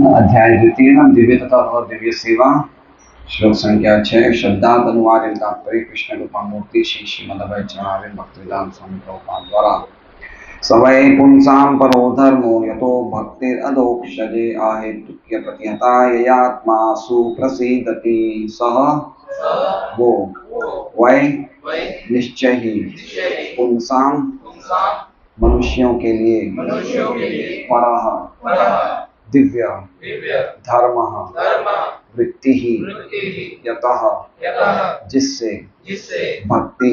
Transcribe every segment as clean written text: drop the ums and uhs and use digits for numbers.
अध्याय द्वितीय दिव्य तथा दिव्य सेवा श्लोक संख्या 6 शब्दार्थ अनुवाद एवं तात्पर्य कृष्ण रूपा मूर्ति श्री श्रीमद् चरणारविंद भक्तिवेदांत स्वामी प्रभुपाद द्वारा सवै पुंसां परो धर्मो यतो भक्तिरधोक्षजे आहेतुक्य प्रतिहता ययात्मा सुप्रसीदति सह वो वै निश्चय ही पुंसां मनुष्यों के लिए परः दिव्य धर्म वृत्ति ही यतः जिससे भक्ति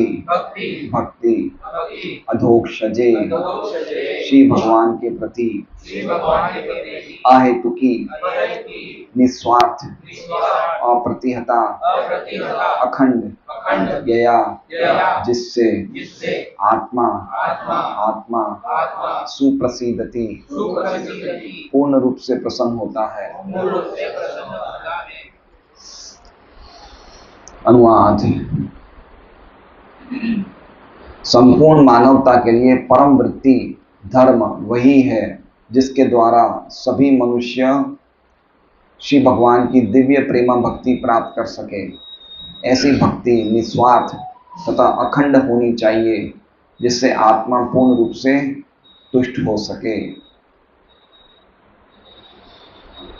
अधोक्षजे श्री भगवान के प्रति अहेतुकी निस्वार्थ अप्रतिहता अखंड यया जिससे आत्मा सुप्रसिद्धति पूर्ण रूप से प्रसन्न होता है। अनुवाद। संपूर्ण मानवता के लिए परम वृत्ति धर्म वही है जिसके द्वारा सभी मनुष्य श्री भगवान की दिव्य प्रेमा भक्ति प्राप्त कर सके। ऐसी भक्ति निस्वार्थ तथा अखंड होनी चाहिए जिससे आत्मा पूर्ण रूप से तुष्ट हो सके।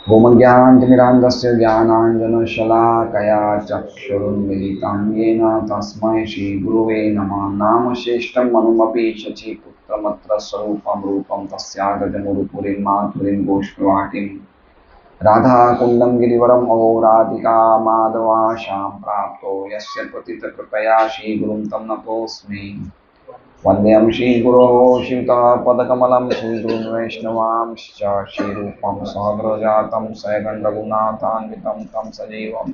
ओम ज्ञानांजनमिरान्धस्य ज्ञानांजनशलाकया चक्षुरुन्मीलितं येन तस्मै श्रीगुरुवे नमः। नाम श्रेष्ठं मनुमपि शचीपुत्रमत्र स्वरूपं रूपं तस्याग्रजमुरुपुरीं माधुरीं गोष्ठवाटीं राधाकुण्डं गिरिवरम् अहोराधिका माधवाशां प्राप्तो यस्य पतितकृपया श्रीगुरुं तं नतोऽस्मि। वंद्यं श्रीगुरोः श्रीयुतपदकमलं श्रीगुरुं वैष्णवांश्च श्रीरूपं सहग्रजातं सैगण्डरघुनाथान्वितं तं सजीवं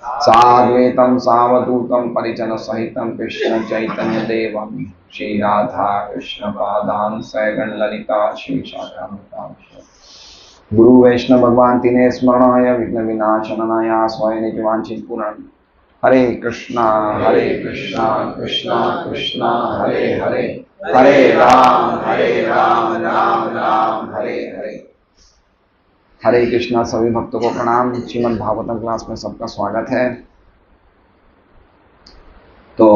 साद्वैतं सावधूतं परिजनसहितं कृष्णचैतन्यदेवं श्रीराधा कृष्णपादान् सैगण्डललिता श्रीशाखान्वितांश्च गुरु वैष्णव भगवान तीने स्मरणाय विघ्न विनाशनाय स्वयं निजवांछित पूर्ण। हरे कृष्णा कृष्णा कृष्णा हरे हरे हरे राम राम राम हरे हरे। हरे कृष्णा। सभी भक्तों को प्रणाम। श्रीमद् भागवतम क्लास में सबका स्वागत है। तो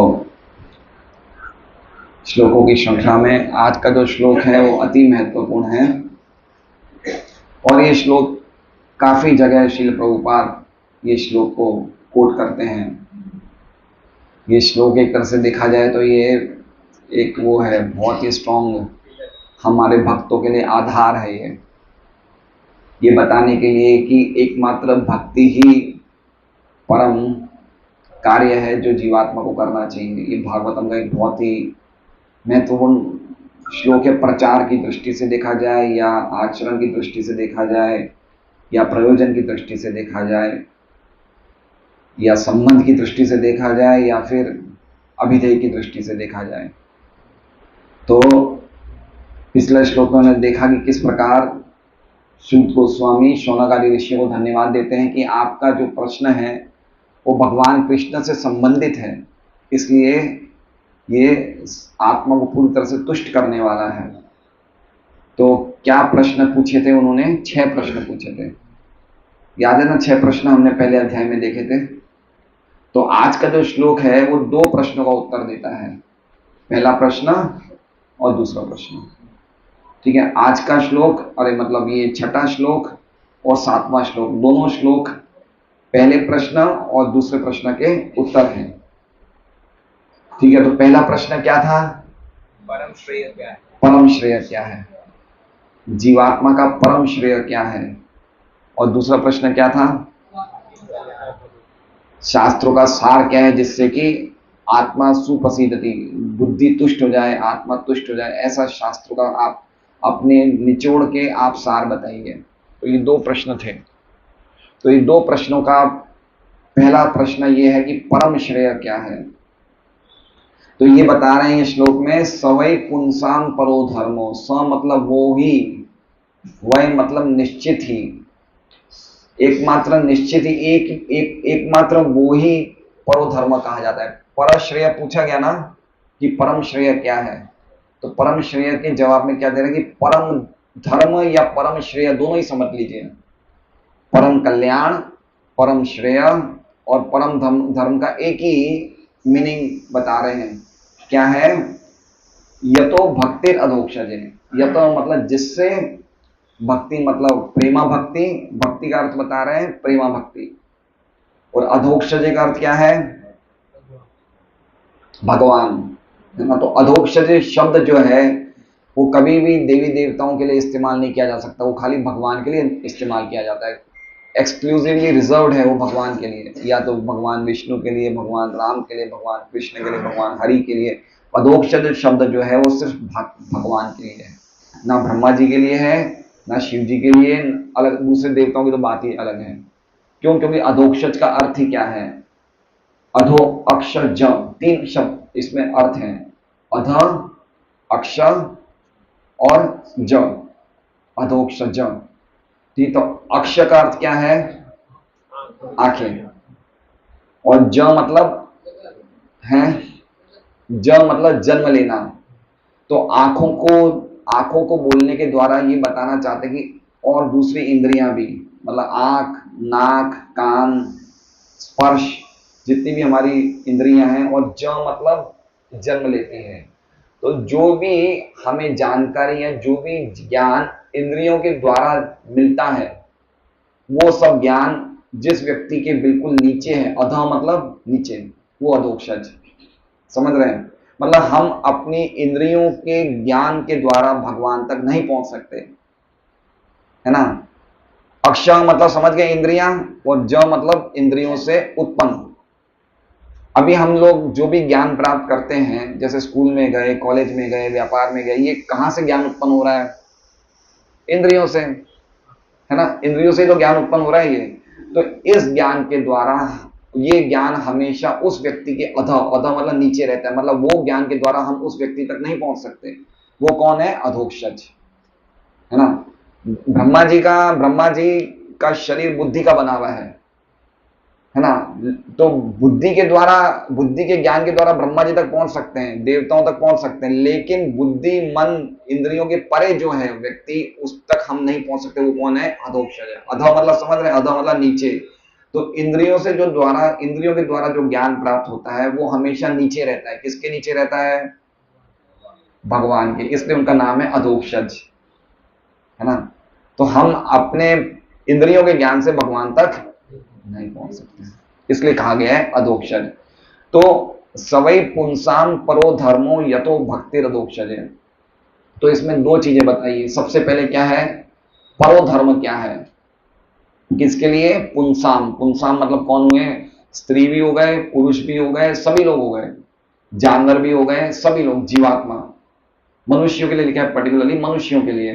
श्लोकों की श्रृंखला में आज का जो श्लोक है वो अति महत्वपूर्ण है और ये श्लोक काफी जगह श्रील प्रभुपाद ये श्लोक को कोट करते हैं। ये श्लोक एक तरह से देखा जाए तो ये एक वो है बहुत ही स्ट्रॉन्ग हमारे भक्तों के लिए आधार है। ये बताने के लिए कि एकमात्र भक्ति ही परम कार्य है जो जीवात्मा को करना चाहिए। ये भागवतम का एक बहुत ही महत्वपूर्ण श्लोक है। प्रचार की दृष्टि से देखा जाए या आचरण की दृष्टि से देखा जाए या प्रयोजन की दृष्टि से देखा जाए या संबंध की दृष्टि से देखा जाए या फिर अभिधेय की दृष्टि से देखा जाए। तो पिछले श्लोकों ने देखा कि किस प्रकार सूत गोस्वामी शौनकादि ऋषियों को धन्यवाद देते हैं कि आपका जो प्रश्न है वो भगवान कृष्ण से संबंधित है, इसलिए ये आत्मा को पूरी तरह से तुष्ट करने वाला है। तो क्या प्रश्न पूछे थे उन्होंने? 6 प्रश्न पूछे थे। याद है ना? 6 प्रश्न हमने पहले अध्याय में देखे थे। तो आज का जो श्लोक है वो 2 प्रश्नों का उत्तर देता है। पहला प्रश्न और दूसरा प्रश्न। ठीक है। आज का श्लोक मतलब ये 6ठा श्लोक और 7वां श्लोक, दोनों श्लोक पहले प्रश्न और दूसरे प्रश्न के उत्तर हैं। ठीक है। तो पहला प्रश्न क्या था? परम श्रेय क्या है? परम श्रेय क्या है? जीवात्मा का परम श्रेय क्या है? और दूसरा प्रश्न क्या था? शास्त्रों का सार क्या है जिससे कि आत्मा सुप्रसिद्धति, बुद्धि तुष्ट हो जाए, आत्मा तुष्ट हो जाए, ऐसा शास्त्रों का आप अपने निचोड़ के आप सार बताइए। तो ये 2 प्रश्न थे। तो ये 2 प्रश्नों का पहला प्रश्न ये है कि परम श्रेय क्या है। तो ये बता रहे हैं श्लोक में सवै पुंसां परो धर्मो। स मतलब वो ही, वै मतलब निश्चित ही, एकमात्र निश्चित ही, एकमात्र वो ही परो धर्म कहा जाता है। पर श्रेय पूछा गया ना कि परम श्रेय क्या है, तो परम श्रेय के जवाब में क्या दे रहे हैं कि परम धर्म या परम श्रेय दोनों ही समझ लीजिए। परम कल्याण, परम श्रेय और परम धर्म का एक ही मीनिंग बता रहे हैं। क्या है? यतो भक्तिर अधोक्षजे। यतो मतलब जिससे, भक्ति मतलब प्रेमा भक्ति, भक्ति का अर्थ बता रहे हैं प्रेमा भक्ति, और अधोक्षजे का अर्थ क्या है? भगवान, है ना। तो अधोक्षजे शब्द जो है वो कभी भी देवी देवताओं के लिए इस्तेमाल नहीं किया जा सकता, वो खाली भगवान के लिए इस्तेमाल किया जाता है। एक्सक्लूसिवली रिजर्व्ड है वो भगवान के लिए, या तो भगवान विष्णु के लिए, भगवान राम के लिए, भगवान कृष्ण के लिए, भगवान हरि के लिए। अधोक्षज शब्द जो है वो सिर्फ भगवान के लिए है, ना ब्रह्मा जी के लिए है, ना शिव जी के लिए। अलग दूसरे देवताओं की तो बात ही अलग है। क्यों? क्योंकि अधोक्षज का अर्थ ही क्या है? अधो, अक्षर, ज, तीन शब्द इसमें अर्थ हैं। अध, अक्षर और ज, अधोक्षज। ठीक, तो अक्ष का अर्थ क्या है? आंखें। और ज मतलब है, ज मतलब जन्म लेना। तो आंखों को बोलने के द्वारा ये बताना चाहते कि और दूसरी इंद्रियां भी, मतलब आंख, नाक, कान, स्पर्श, जितनी भी हमारी इंद्रियां हैं, और ज मतलब जन्म लेती हैं। तो जो भी हमें जानकारी है, जो भी ज्ञान इंद्रियों के द्वारा मिलता है, वो सब ज्ञान जिस व्यक्ति के बिल्कुल नीचे है, अधः मतलब नीचे, वो अधोक्षज। समझ रहे हैं? मतलब हम अपनी इंद्रियों के ज्ञान के द्वारा भगवान तक नहीं पहुंच सकते, है ना। अक्ष मतलब समझ गए इंद्रियां, और ज मतलब इंद्रियों से उत्पन्न। अभी हम लोग जो भी ज्ञान प्राप्त करते हैं, जैसे स्कूल में गए, कॉलेज में गए, व्यापार में गए, ये कहां से ज्ञान उत्पन्न हो रहा है? इंद्रियों से, है ना। इंद्रियों से तो ज्ञान उत्पन्न हो रहा है ये। तो इस ज्ञान के द्वारा, ये ज्ञान हमेशा उस व्यक्ति के अधः मतलब नीचे रहता है, मतलब वो ज्ञान के द्वारा हम उस व्यक्ति तक नहीं पहुंच सकते। वो कौन है? अधोक्षज, है ना। ब्रह्मा जी का शरीर बुद्धि का बना हुआ है ना। तो बुद्धि के द्वारा, बुद्धि के ज्ञान के द्वारा ब्रह्मा जी तक पहुंच सकते हैं, देवताओं तक पहुंच सकते हैं, लेकिन बुद्धि, मन, इंद्रियों के परे जो है व्यक्ति, उस तक हम नहीं पहुंच सकते। वो कौन है? अधोक्षज है। अधः मतलब समझ रहे हैं? अधः मतलब नीचे। तो इंद्रियों से जो द्वारा, इंद्रियों के द्वारा जो ज्ञान प्राप्त होता है वो हमेशा नीचे रहता है। किसके नीचे रहता है? भगवान के। इसलिए उनका नाम है अधोक्षज, है ना। तो हम अपने इंद्रियों के ज्ञान से भगवान तक नहीं पहुंच सकते, इसलिए कहा गया है अधोक्षज। तो सवै पुंसाम परो धर्मो यतो भक्तिर अधोक्षज। तो इसमें दो चीजें बताइए। सबसे पहले क्या है? परो धर्म क्या है? किसके लिए? पुंसाम। पुंसाम मतलब कौन हुए? स्त्री भी हो गए, पुरुष भी हो गए, सभी लोग हो गए, जानवर भी हो गए, सभी लोग, जीवात्मा। मनुष्यों के लिए लिखा है, पर्टिकुलरली मनुष्यों के लिए।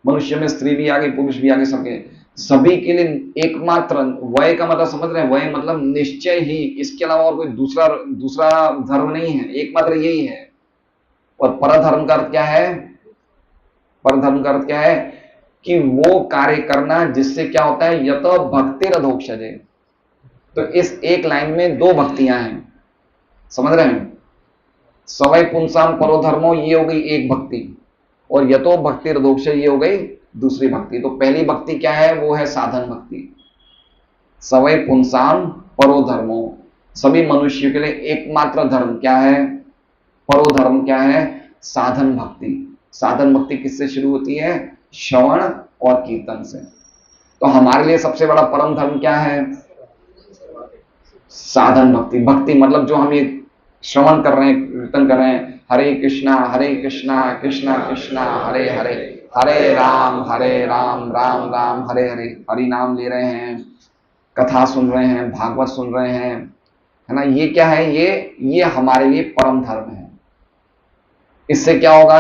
मनुष्य में स्त्री भी आ गई, पुरुष भी आ गए, सबके, सभी के लिए एकमात्र वय का मतलब समझ रहे हैं? वय मतलब निश्चय ही, इसके अलावा और कोई दूसरा दूसरा धर्म नहीं है, एकमात्र यही है। और परधर्म का अर्थ क्या है? परधर्म का अर्थ क्या है? कि वो कार्य करना जिससे क्या होता है? यत भक्तिर अधोक्षजे। तो इस एक लाइन में दो भक्तियां हैं, समझ रहे हैं? सवै पुंसाम परो धर्मो, ये हो गई एक भक्ति, और यतो भक्ति अधोक्ष, ये हो गई दूसरी भक्ति। तो पहली भक्ति क्या है? वो है साधन भक्ति। सवै पुंसाम परो धर्मो, सभी मनुष्यों के लिए एकमात्र धर्म क्या है? परो धर्म क्या है? साधन भक्ति। साधन भक्ति किससे शुरू होती है? श्रवण और कीर्तन से। तो हमारे लिए सबसे बड़ा परम धर्म क्या है? साधन भक्ति। भक्ति मतलब जो हम ये श्रवण कर रहे हैं, कीर्तन कर रहे हैं, हरे कृष्णा कृष्णा कृष्णा हरे हरे, हरे राम राम राम हरे हरे, हरि नाम ले रहे हैं, कथा सुन रहे हैं, भागवत सुन रहे हैं, है ना। ये क्या है? ये हमारे लिए परम धर्म है। इससे क्या होगा?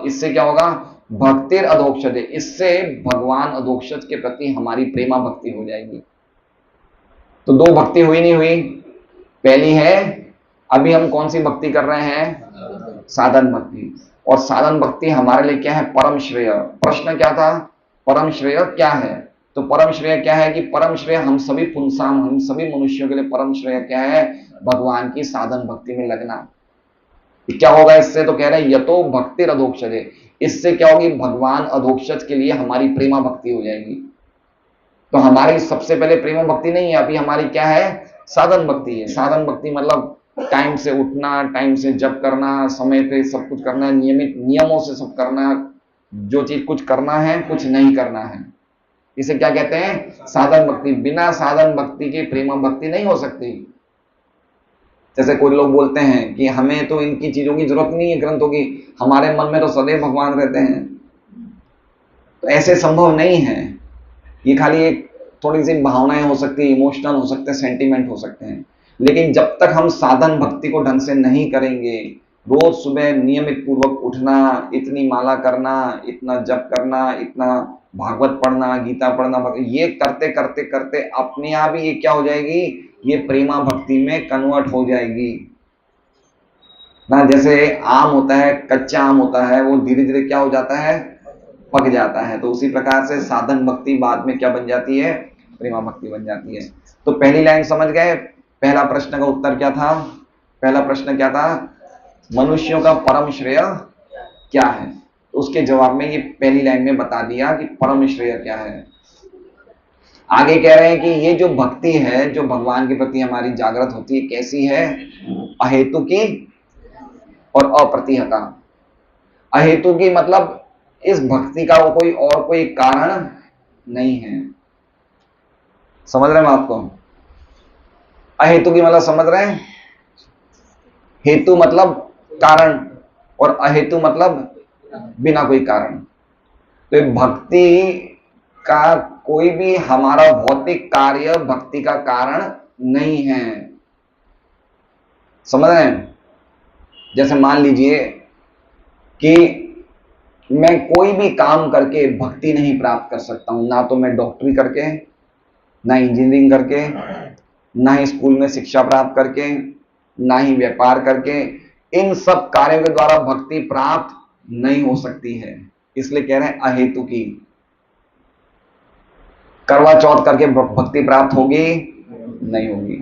इससे क्या होगा? भक्तिर अधोक्षज, इससे भगवान अधोक्षज के प्रति हमारी प्रेमा भक्ति हो जाएगी। तो दो भक्ति हुई नहीं हुई? पहली है, अभी हम कौन सी भक्ति कर रहे हैं? साधन भक्ति। और साधन भक्ति हमारे लिए क्या है? परम श्रेय। प्रश्न क्या था? परम श्रेय क्या है? तो परम श्रेय क्या है? कि परम श्रेय हम सभी पुंसाम, हम सभी मनुष्यों के लिए परम श्रेय क्या है? भगवान की साधन भक्ति में लगना। क्या होगा इससे? तो कह रहे हैं यतो भक्तिर अधोक्षजे, इससे क्या होगी? भगवान अधोक्षज के लिए हमारी प्रेमा भक्ति हो जाएगी, तो हमारी सबसे पहले प्रेम भक्ति नहीं है, अभी हमारी क्या है, साधन भक्ति है। साधन भक्ति मतलब टाइम से उठना, टाइम से जप करना, समय पे सब कुछ करना, नियमित नियमों से सब करना, जो चीज कुछ करना है कुछ नहीं करना है, इसे क्या कहते हैं, साधन भक्ति। बिना साधन भक्ति के प्रेम भक्ति नहीं हो सकती। जैसे कोई लोग बोलते हैं कि हमें तो इनकी चीजों की जरूरत नहीं है, ग्रंथों की, हमारे मन में तो सदैव भगवान रहते हैं। तो ऐसे संभव नहीं है, ये खाली एक थोड़ी सी भावनाएं हो सकती है, इमोशनल हो सकते हैं, सेंटीमेंट हो सकते हैं। लेकिन जब तक हम साधन भक्ति को ढंग से नहीं करेंगे, रोज सुबह नियमित पूर्वक उठना, इतनी माला करना, इतना जप करना, इतना भागवत पढ़ना, गीता पढ़ना, ये करते करते करते अपने आप ही ये क्या हो जाएगी, ये प्रेमा भक्ति में कन्वर्ट हो जाएगी ना। जैसे आम होता है, कच्चा आम होता है, वो धीरे धीरे क्या हो जाता है, पक जाता है। तो उसी प्रकार से साधन भक्ति बाद में क्या बन जाती है, प्रेमा भक्ति बन जाती है। तो पहली लाइन समझ गए, पहला प्रश्न का उत्तर क्या था, पहला प्रश्न क्या था, मनुष्यों का परम श्रेय क्या है। तो उसके जवाब में ये पहली लाइन में बता दिया कि परम श्रेय क्या है। आगे कह रहे हैं कि ये जो भक्ति है, जो भगवान के प्रति हमारी जागृत होती है, कैसी है, अहेतु की और अप्रतिहता। अहेतु की मतलब इस भक्ति का वो कोई कारण नहीं है। समझ रहे हैं बात को, अहेतु की मतलब समझ रहे हैं, हेतु मतलब कारण और अहेतु मतलब बिना कोई कारण। तो भक्ति का कोई भी हमारा भौतिक कार्य भक्ति का कारण नहीं है। समझ रहे हैं, जैसे मान लीजिए कि मैं कोई भी काम करके भक्ति नहीं प्राप्त कर सकता हूं, ना तो मैं डॉक्टरी करके, ना इंजीनियरिंग करके, ना ही स्कूल में शिक्षा प्राप्त करके, ना ही व्यापार करके, इन सब कार्यों के द्वारा भक्ति प्राप्त नहीं हो सकती है। इसलिए कह रहे हैं अहेतु की। करवा चौथ करके भक्ति प्राप्त होगी नहीं होगी।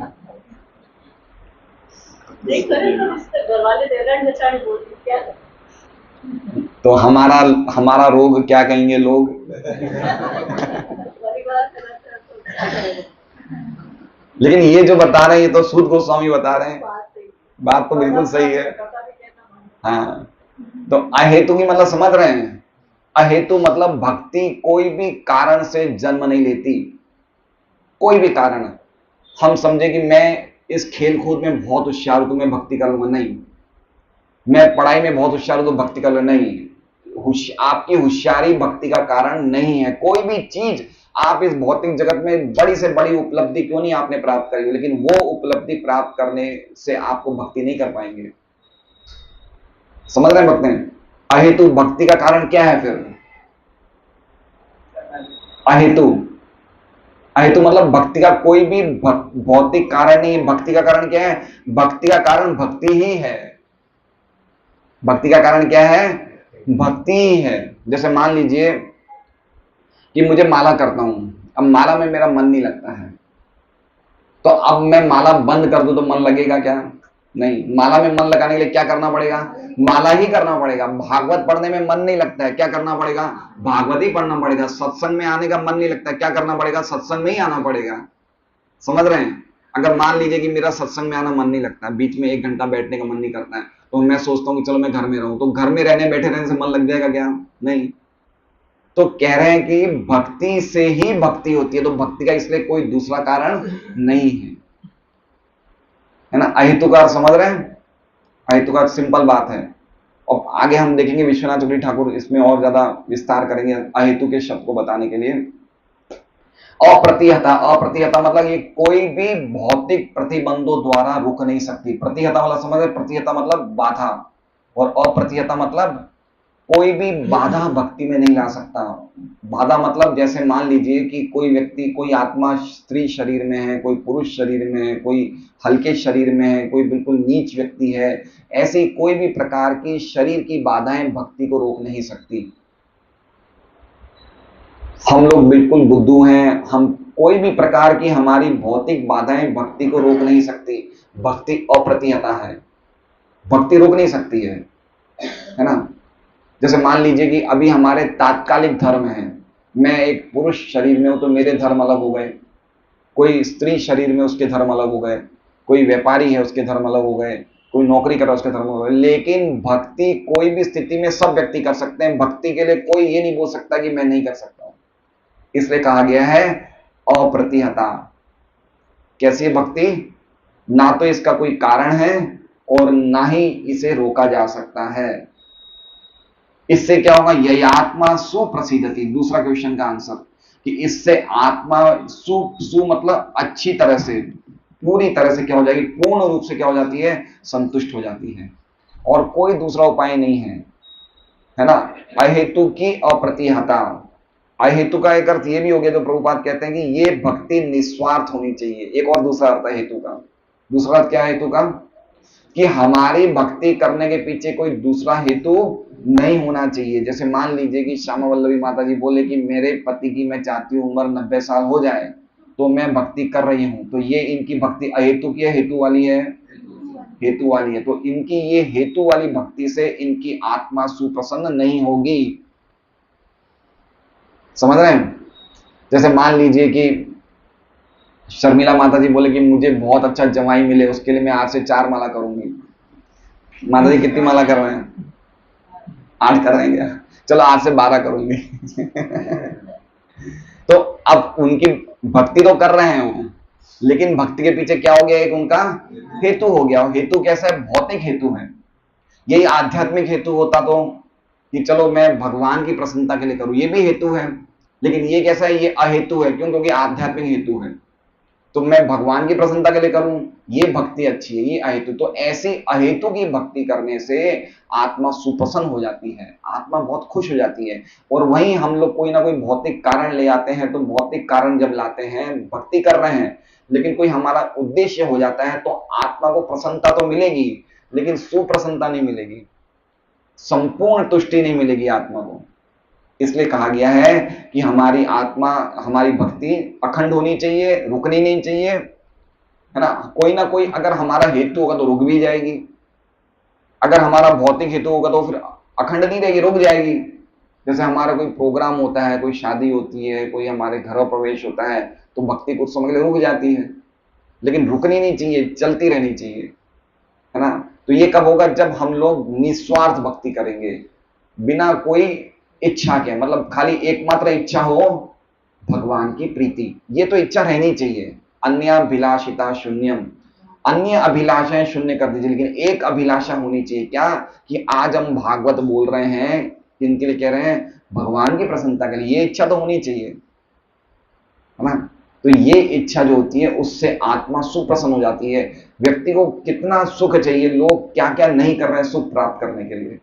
तो हमारा रोग क्या कहेंगे लोग, लेकिन ये जो बता रहे हैं ये तो सूत गोस्वामी बता रहे हैं, बात तो बिल्कुल सही है। हाँ, तो अहेतु की मतलब समझ रहे हैं, अहेतु मतलब भक्ति कोई भी कारण से जन्म नहीं लेती। कोई भी कारण, हम समझे कि मैं इस खेल कूद में बहुत होशियार हूं तो मैं भक्ति कर लूंगा, नहीं। मैं पढ़ाई में बहुत होशियार हूं तो भक्ति कर लूंगा, नहीं। आपकी होशियारी भक्ति का कारण नहीं है। कोई भी चीज आप इस भौतिक जगत में बड़ी से बड़ी उपलब्धि क्यों नहीं आपने प्राप्त करी, लेकिन वो उपलब्धि प्राप्त करने से आपको भक्ति नहीं कर पाएंगे। समझ रहे हैं भक्ति, अहेतु भक्ति का कारण क्या है फिर, अहेतु, अहेतु मतलब भक्ति का कोई भी भौतिक कारण नहीं। भक्ति का कारण क्या है, भक्ति का कारण भक्ति ही है। भक्ति का कारण क्या है, भक्ति ही है। जैसे मान लीजिए कि मुझे माला करता हूं, अब माला में मेरा मन नहीं लगता है, तो अब मैं माला बंद कर दूं तो मन लगेगा क्या, नहीं। माला में मन लगाने के लिए क्या करना पड़ेगा, माला ही करना पड़ेगा। भागवत पढ़ने में मन नहीं लगता है, क्या करना पड़ेगा, भागवत ही पढ़ना पड़ेगा। सत्संग में आने का मन नहीं लगता है, क्या करना पड़ेगा, सत्संग में ही आना पड़ेगा। समझ रहे हैं, अगर मान लीजिए कि मेरा सत्संग में आना मन नहीं लगता, बीच में 1 घंटा बैठने का मन नहीं करता है, तो मैं सोचता हूं कि चलो मैं घर में रहूं, तो घर में रहने बैठे रहने से मन लग जाएगा क्या, नहीं। तो कह रहे हैं कि भक्ति से ही भक्ति होती है, तो भक्ति का इसलिए कोई दूसरा कारण नहीं है ना। अहेतुकार समझ रहे हैं, अहेतुकार सिंपल बात है। और आगे हम देखेंगे विश्वनाथ चक्रवर्ती ठाकुर इसमें और ज्यादा विस्तार करेंगे अहेतु के शब्द को बताने के लिए। अप्रतिहता, अप्रतिहता मतलब ये कोई भी भौतिक प्रतिबंधों द्वारा रुक नहीं सकती। प्रतिहता मतलब समझ रहे, प्रतिहता मतलब बाधा, और अप्रतिहता मतलब कोई भी बाधा भक्ति में नहीं ला सकता। बाधा मतलब जैसे मान लीजिए कि कोई व्यक्ति, कोई आत्मा स्त्री शरीर में है, कोई पुरुष शरीर में है, कोई हल्के शरीर में है, कोई बिल्कुल नीच व्यक्ति है, ऐसी कोई भी प्रकार की शरीर की बाधाएं भक्ति को रोक नहीं सकती। हम लोग बिल्कुल बुद्धू हैं, हम कोई भी प्रकार की हमारी भौतिक बाधाएं भक्ति को रोक नहीं सकती। भक्ति अप्रतिहता है, भक्ति रोक नहीं सकती है ना। जैसे मान लीजिए कि अभी हमारे तात्कालिक धर्म हैं, मैं एक पुरुष शरीर में हूं तो मेरे धर्म अलग हो गए, कोई स्त्री शरीर में उसके धर्म अलग हो गए, कोई व्यापारी है उसके धर्म अलग हो गए, कोई नौकरी कर रहा है उसके धर्म अलग हो गए। लेकिन भक्ति कोई भी स्थिति में सब व्यक्ति कर सकते हैं, भक्ति के लिए कोई ये नहीं बोल सकता कि मैं नहीं कर सकता हूं। इसलिए कहा गया है अप्रतिहता। कैसी है भक्ति? ना तो इसका कोई कारण है और ना ही इसे रोका जा सकता है। इससे क्या होगा? यही आत्मा सुप्रसिद्धति, दूसरा क्वेश्चन का आंसर, कि इससे आत्मा सु मतलब अच्छी तरह से, पूरी तरह से क्या हो जाएगी? पूर्ण रूप से क्या हो जाती है? संतुष्ट हो जाती है। और कोई दूसरा उपाय नहीं है ना। अहेतु की अप्रतिहता। अहेतु का एक अर्थ ये भी हो गया, तो प्रभुपाद कहते हैं कि ये भक्ति निस्वार्थ होनी चाहिए। एक और दूसरा अर्थ है हेतु का। दूसरा अर्थ क्या है हेतु का? कि हमारी भक्ति करने के पीछे कोई दूसरा हेतु नहीं होना चाहिए। जैसे मान लीजिए कि श्यामा वल्लभी माता जी बोले कि मेरे पति की मैं चाहती हूं उम्र 90 साल हो जाए, तो मैं भक्ति कर रही हूं, तो ये इनकी भक्ति अहेतु की है, हेतु वाली है? हेतु वाली है। तो इनकी ये हेतु वाली भक्ति से इनकी आत्मा सुप्रसन्न नहीं होगी। समझ रहे हैं? जैसे मान लीजिए कि शर्मिला माता जी बोले कि मुझे बहुत अच्छा जमाई मिले, उसके लिए मैं आज से 4 माला करूंगी। माता जी कितनी माला कर रहे हैं? 8 कर रहे हैं क्या? चलो आज से 12 करूंगी। तो अब उनकी भक्ति तो कर रहे हैं वो, लेकिन भक्ति के पीछे क्या हो गया? एक उनका हेतु हो गया। हेतु कैसा है? भौतिक हेतु है। यही आध्यात्मिक हेतु होता तो कि चलो मैं भगवान की प्रसन्नता के लिए करूं, ये भी हेतु है। लेकिन ये कैसा है? ये अहेतु है। क्यों? क्योंकि आध्यात्मिक हेतु है। तो मैं भगवान की प्रसन्नता के लिए करूं, ये भक्ति अच्छी है, ये अहेतु। तो ऐसी अहेतु की भक्ति करने से आत्मा सुप्रसन्न हो जाती है, आत्मा बहुत खुश हो जाती है। और वहीं हम लोग कोई ना कोई भौतिक कारण ले आते हैं, तो भौतिक कारण जब लाते हैं, भक्ति कर रहे हैं, लेकिन कोई हमारा उद्देश्य हो जाता है, तो आत्मा को प्रसन्नता तो मिलेगी, लेकिन सुप्रसन्नता नहीं मिलेगी, संपूर्ण तुष्टि नहीं मिलेगी आत्मा को। इसलिए कहा गया है कि हमारी आत्मा, हमारी भक्ति अखंड होनी चाहिए, रुकनी नहीं चाहिए, है ना। कोई ना कोई अगर हमारा हेतु होगा तो रुक भी जाएगी, अगर हमारा भौतिक हेतु होगा तो फिर अखंड नहीं रहेगी, रुक जाएगी। जैसे हमारा कोई प्रोग्राम होता है, कोई शादी होती है, कोई हमारे घर प्रवेश होता है, तो भक्ति कुछ समय के लिए रुक जाती है, लेकिन रुकनी नहीं चाहिए, चलती रहनी चाहिए, है ना। तो ये कब होगा? जब हम लोग निस्वार्थ भक्ति करेंगे, बिना कोई इच्छा के, मतलब खाली एकमात्र इच्छा हो भगवान की प्रीति। ये तो इच्छा रहनी चाहिए। अन्याभिलाषिता शून्यम, अन्य अभिलाषाएं शून्य कर दीजिए, लेकिन एक अभिलाषा होनी चाहिए। क्या? कि आज हम भागवत बोल रहे हैं, किनके लिए कह रहे हैं? भगवान की प्रसन्नता के लिए। ये इच्छा तो होनी चाहिए, है ना। तो ये इच्छा जो होती है, उससे आत्मा सुप्रसन्न हो जाती है। व्यक्ति को कितना सुख चाहिए, लोग क्या क्या नहीं कर रहे हैं सुख प्राप्त करने के लिए,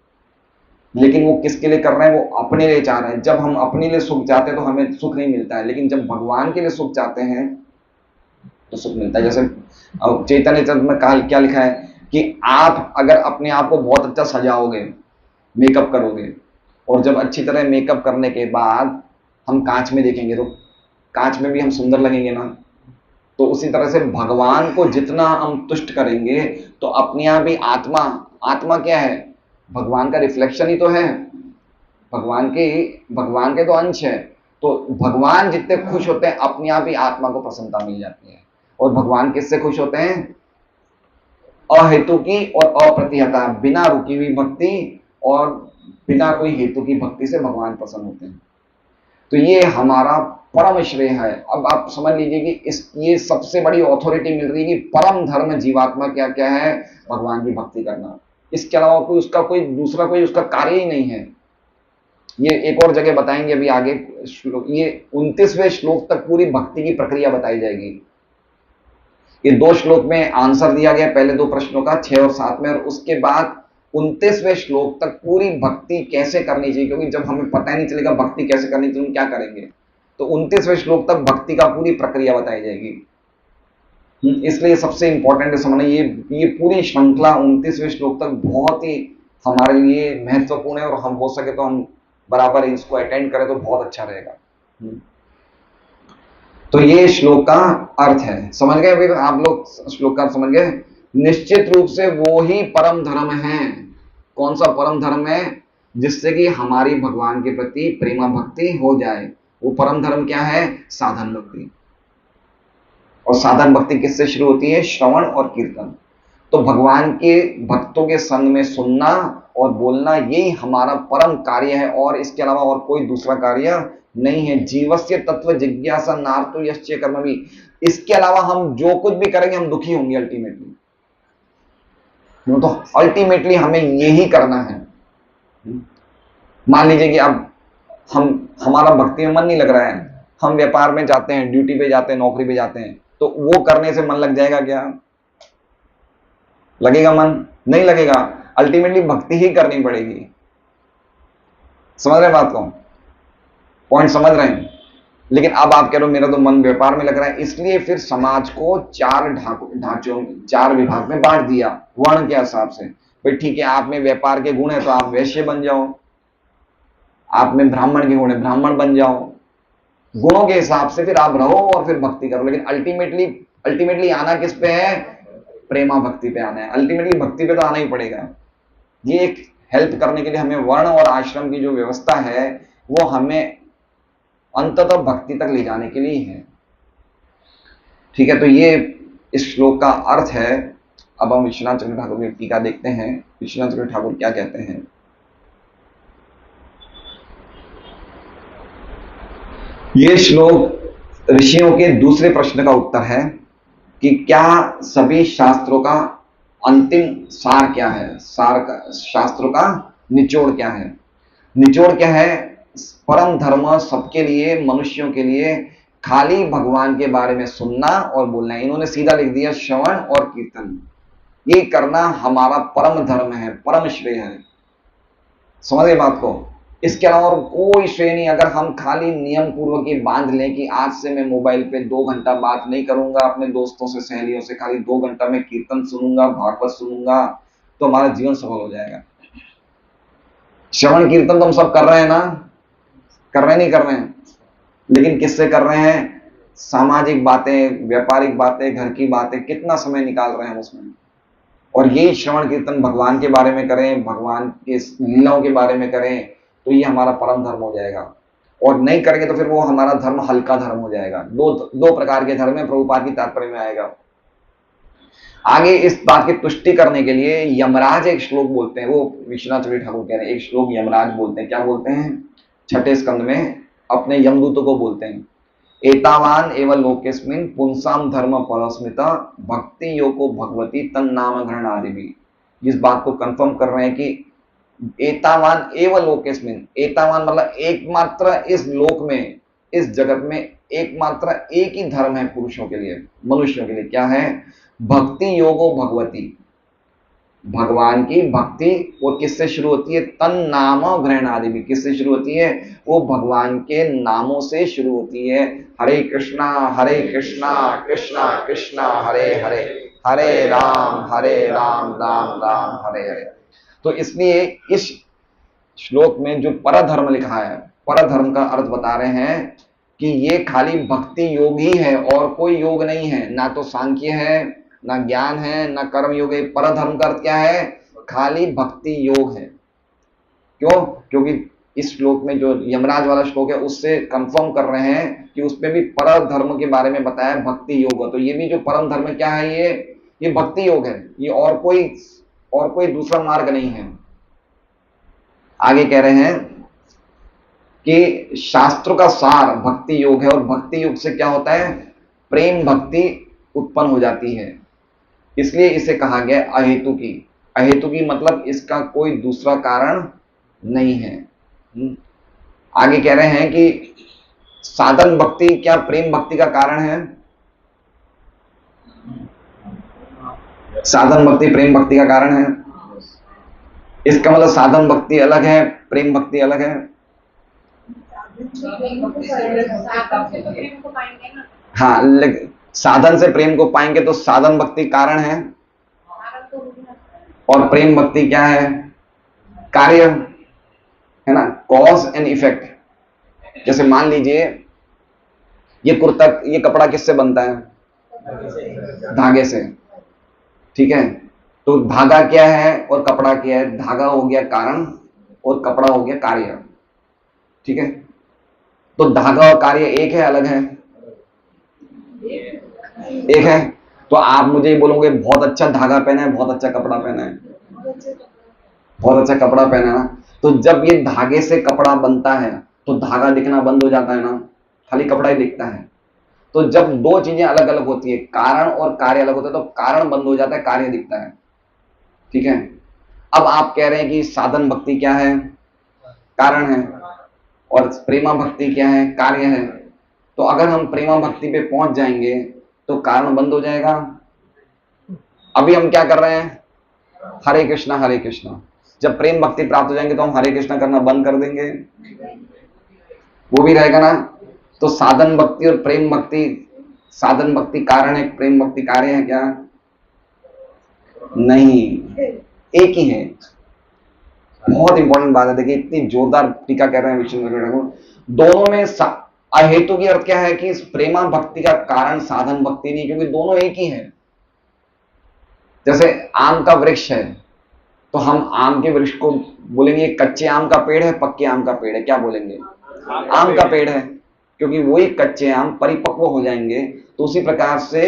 लेकिन वो किसके लिए कर रहे हैं? वो अपने लिए चाह रहे हैं। जब हम अपने लिए सुख चाहते हैं तो हमें सुख नहीं मिलता है, लेकिन जब भगवान के लिए सुख चाहते हैं तो सुख मिलता है। जैसे चैतन्य चरित में क्या लिखा है कि आप अगर अपने आप को बहुत अच्छा सजाओगे, मेकअप करोगे, और जब अच्छी तरह मेकअप करने के बाद हम कांच में देखेंगे तो कांच में भी हम सुंदर लगेंगे ना। तो उसी तरह से भगवान को जितना हम तुष्ट करेंगे, तो अपने आप ही आत्मा, आत्मा क्या है? भगवान का रिफ्लेक्शन ही तो है, भगवान के तो अंश है। तो भगवान जितने खुश होते हैं, अपने आप ही आत्मा को प्रसन्नता मिल जाती है। और भगवान किससे खुश होते हैं? अहेतु की और अप्रतिहता, बिना रुकी हुई भक्ति और बिना कोई हेतु की भक्ति से भगवान प्रसन्न होते हैं। तो ये हमारा परम श्रेय है। अब आप समझ लीजिए कि ये सबसे बड़ी ऑथोरिटी मिल रही है कि परम धर्म जीवात्मा क्या क्या है? भगवान की भक्ति करना। इसके अलावा कोई उसका कोई दूसरा कोई उसका कार्य ही नहीं है। ये एक और जगह बताएंगे अभी आगे श्लोक, ये 29वें श्लोक तक पूरी भक्ति की प्रक्रिया बताई जाएगी। ये 2 श्लोक में आंसर दिया गया पहले 2 प्रश्नों का, 6 और 7 में, और उसके बाद 29वें श्लोक तक पूरी भक्ति कैसे करनी चाहिए। क्योंकि जब हमें पता ही नहीं चलेगा भक्ति कैसे करनी चाहिए, क्या करेंगे? तो 29वें श्लोक तक भक्ति का पूरी प्रक्रिया बताई जाएगी। इसलिए सबसे इंपॉर्टेंट है समझना, ये पूरी श्रृंखला 29वें श्लोक तक बहुत ही हमारे लिए महत्वपूर्ण है, और हम हो सके तो हम बराबर इसको अटेंड करें तो बहुत अच्छा रहेगा। तो ये श्लोक का अर्थ है, समझ गए? अभी आप लोग श्लोक का समझ गए? निश्चित रूप से वो ही परम धर्म है। कौन सा परम धर्म है? जिससे कि हमारी भगवान के प्रति प्रेमा भक्ति हो जाए, वो परम धर्म क्या है? साधन भक्ति। और साधन भक्ति किससे शुरू होती है? श्रवण और कीर्तन। तो भगवान के भक्तों के संग में सुनना और बोलना, यही हमारा परम कार्य है, और इसके अलावा और कोई दूसरा कार्य नहीं है। जीवस्य तत्व जिज्ञासा नार्तो यश्च कर्म भी, इसके अलावा हम जो कुछ भी करेंगे हम दुखी होंगे अल्टीमेटली। तो अल्टीमेटली हमें यही करना है। मान लीजिए कि अब हमारा भक्ति में मन नहीं लग रहा है, हम व्यापार में जाते हैं, ड्यूटी पे जाते हैं, नौकरी पे जाते हैं, तो वो करने से मन लग जाएगा क्या? लगेगा मन? नहीं लगेगा। अल्टीमेटली भक्ति ही करनी पड़ेगी। समझ रहे बात को? पॉइंट समझ रहे हैं? लेकिन अब आप कह रहे हो मेरा तो मन व्यापार में लग रहा है, इसलिए फिर समाज को चार ढांचों, चार विभाग में बांट दिया वर्ण के हिसाब से। भाई ठीक है, आप में व्यापार के गुण है तो आप वैश्य बन जाओ, आप में ब्राह्मण के गुण है ब्राह्मण बन जाओ, गुणों के हिसाब से फिर आप रहो और फिर भक्ति करो। लेकिन अल्टीमेटली आना किस पे है? प्रेमा भक्ति पे आना है। अल्टीमेटली भक्ति पे तो आना ही पड़ेगा। ये एक हेल्प करने के लिए हमें वर्ण और आश्रम की जो व्यवस्था है वो हमें अंततः भक्ति तक ले जाने के लिए है। ठीक है, तो ये इस श्लोक का अर्थ है। अब हम विश्वनाथ चंद्र ठाकुर की टीका देखते हैं। विश्वनाथ चंद्र ठाकुर क्या कहते हैं? ये श्लोक ऋषियों के दूसरे प्रश्न का उत्तर है कि क्या सभी शास्त्रों का अंतिम सार क्या है? शास्त्रों का निचोड़ क्या है? निचोड़ क्या है? परम धर्म सबके लिए, मनुष्यों के लिए खाली भगवान के बारे में सुनना और बोलना है। इन्होंने सीधा लिख दिया श्रवण और कीर्तन, ये करना हमारा परम धर्म है, परम श्रेय है। समझे बात को? इसके अलावा और कोई श्रेय नहीं। अगर हम खाली नियम पूर्वक ये बांध लें कि आज से मैं मोबाइल पे 2 घंटा बात नहीं करूंगा अपने दोस्तों से, सहेलियों से, खाली 2 घंटा में कीर्तन सुनूंगा, भागवत सुनूंगा, तो हमारा जीवन सफल हो जाएगा। श्रवण कीर्तन तो हम सब कर रहे हैं ना? कर रहे नहीं कर रहे हैं? लेकिन किससे कर रहे हैं? सामाजिक बातें, व्यापारिक बातें, घर की बातें, कितना समय निकाल रहे हैं उसमें। और यही श्रवण कीर्तन भगवान के बारे में करें, भगवान के लीलाओं के बारे में करें, तो ये हमारा परम धर्म हो जाएगा। और नहीं करेंगे तो फिर वो हमारा धर्म हल्का धर्म हो जाएगा। दो प्रकार के धर्म है, प्रभुपाद की तात्पर्य में आएगा। आगे इस बात की तुष्टि करने के लिए यमराज एक श्लोक बोलते हैं। वो विश्वनाथ चंद्र ठाकुर कह रहे हैं, एक श्लोक यमराज बोलते हैं। क्या बोलते हैं? 6ठे स्कंद में अपने यमदूतों को बोलते हैं, एतावान एवं लोकेस्मिन पुंसाम धर्म परस्मिता भक्ति योगो भगवती तन नाम ग्रहण आदि भी। जिस बात को कंफर्म कर रहे हैं कि एतावान एवं लोकेस्मिन, एतावान मतलब एकमात्र इस लोक में, इस जगत में एकमात्र एक ही धर्म है पुरुषों के लिए, मनुष्यों के लिए। क्या है? भक्ति योगो भगवती, भगवान की भक्ति। वो किससे शुरू होती है? तन नाम ग्रहण आदि भी। किससे शुरू होती है? वो भगवान के नामों से शुरू होती है। हरे कृष्णा कृष्णा कृष्णा हरे हरे, हरे राम राम राम हरे हरे। तो इसलिए इस श्लोक में जो परधर्म लिखा है, परधर्म का अर्थ बता रहे हैं कि ये खाली भक्ति योग ही है और कोई योग नहीं है। ना तो सांख्य है, ना ज्ञान है, ना कर्म योग है। परधर्म का अर्थ क्या है? खाली भक्ति योग है। क्यों? क्योंकि इस श्लोक में जो यमराज वाला श्लोक है उससे कंफर्म कर रहे हैं कि उसमें भी परधर्म के बारे में बताया भक्ति योग। तो ये भी जो परम धर्म क्या है, ये भक्ति योग है। ये और कोई दूसरा मार्ग नहीं है। आगे कह रहे हैं कि शास्त्रों का सार भक्ति योग है, और भक्ति योग से क्या होता है? प्रेम भक्ति उत्पन्न हो जाती है। इसलिए इसे कहा गया अहेतुकी। अहेतुकी मतलब इसका कोई दूसरा कारण नहीं है। आगे कह रहे हैं कि साधन भक्ति क्या प्रेम भक्ति का कारण है? साधन भक्ति प्रेम भक्ति का कारण है। इसका मतलब साधन भक्ति अलग है, प्रेम भक्ति अलग है। हाँ, लेकिन साधन से प्रेम को पाएंगे तो साधन भक्ति कारण है, और प्रेम भक्ति क्या है? कार्य है ना, कॉज एंड इफेक्ट। जैसे मान लीजिए ये कुर्ता, ये कपड़ा किससे बनता है? धागे से। ठीक है, तो धागा क्या है और कपड़ा क्या है? धागा हो गया कारण और कपड़ा हो गया कार्य। ठीक है, तो धागा और कार्य एक है अलग है? एक है। तो आप मुझे बोलोगे बहुत अच्छा धागा पहना है, बहुत अच्छा कपड़ा पहना है, बहुत अच्छा कपड़ा पहना है ना, तो जब ये धागे से कपड़ा बनता है तो धागा दिखना बंद हो जाता है ना, खाली कपड़ा ही दिखता है। तो जब दो चीजें अलग अलग होती है, कारण और कार्य अलग होता है, तो कारण बंद हो जाता है, कार्य दिखता है। ठीक है। अब आप कह रहे हैं कि साधन भक्ति क्या है? कारण है। और प्रेमा भक्ति क्या है? कार्य है। तो अगर हम प्रेमा भक्ति पे पहुंच जाएंगे तो कारण बंद हो जाएगा। अभी हम क्या कर रहे हैं? हरे कृष्णा हरे कृष्णा। जब प्रेम भक्ति प्राप्त हो जाएंगे तो हम हरे कृष्णा करना बंद कर देंगे, वो भी रहेगा ना। तो साधन भक्ति और प्रेम भक्ति, साधन भक्ति कारण है, प्रेम भक्ति कार्य है क्या? नहीं, एक ही है। बहुत इंपॉर्टेंट बात है। देखिए इतनी जोरदार टीका कह रहे हैं विष्णु ठाकुर, दोनों में अहेतु की अर्थ क्या है कि इस प्रेमा भक्ति का कारण साधन भक्ति नहीं, क्योंकि दोनों एक ही है। जैसे आम का वृक्ष है तो हम आम के वृक्ष को बोलेंगे कच्चे आम का पेड़ है, पक्के आम का पेड़ है, क्या बोलेंगे? आम का पेड़ है, क्योंकि वही कच्चे आम परिपक्व हो जाएंगे। तो उसी प्रकार से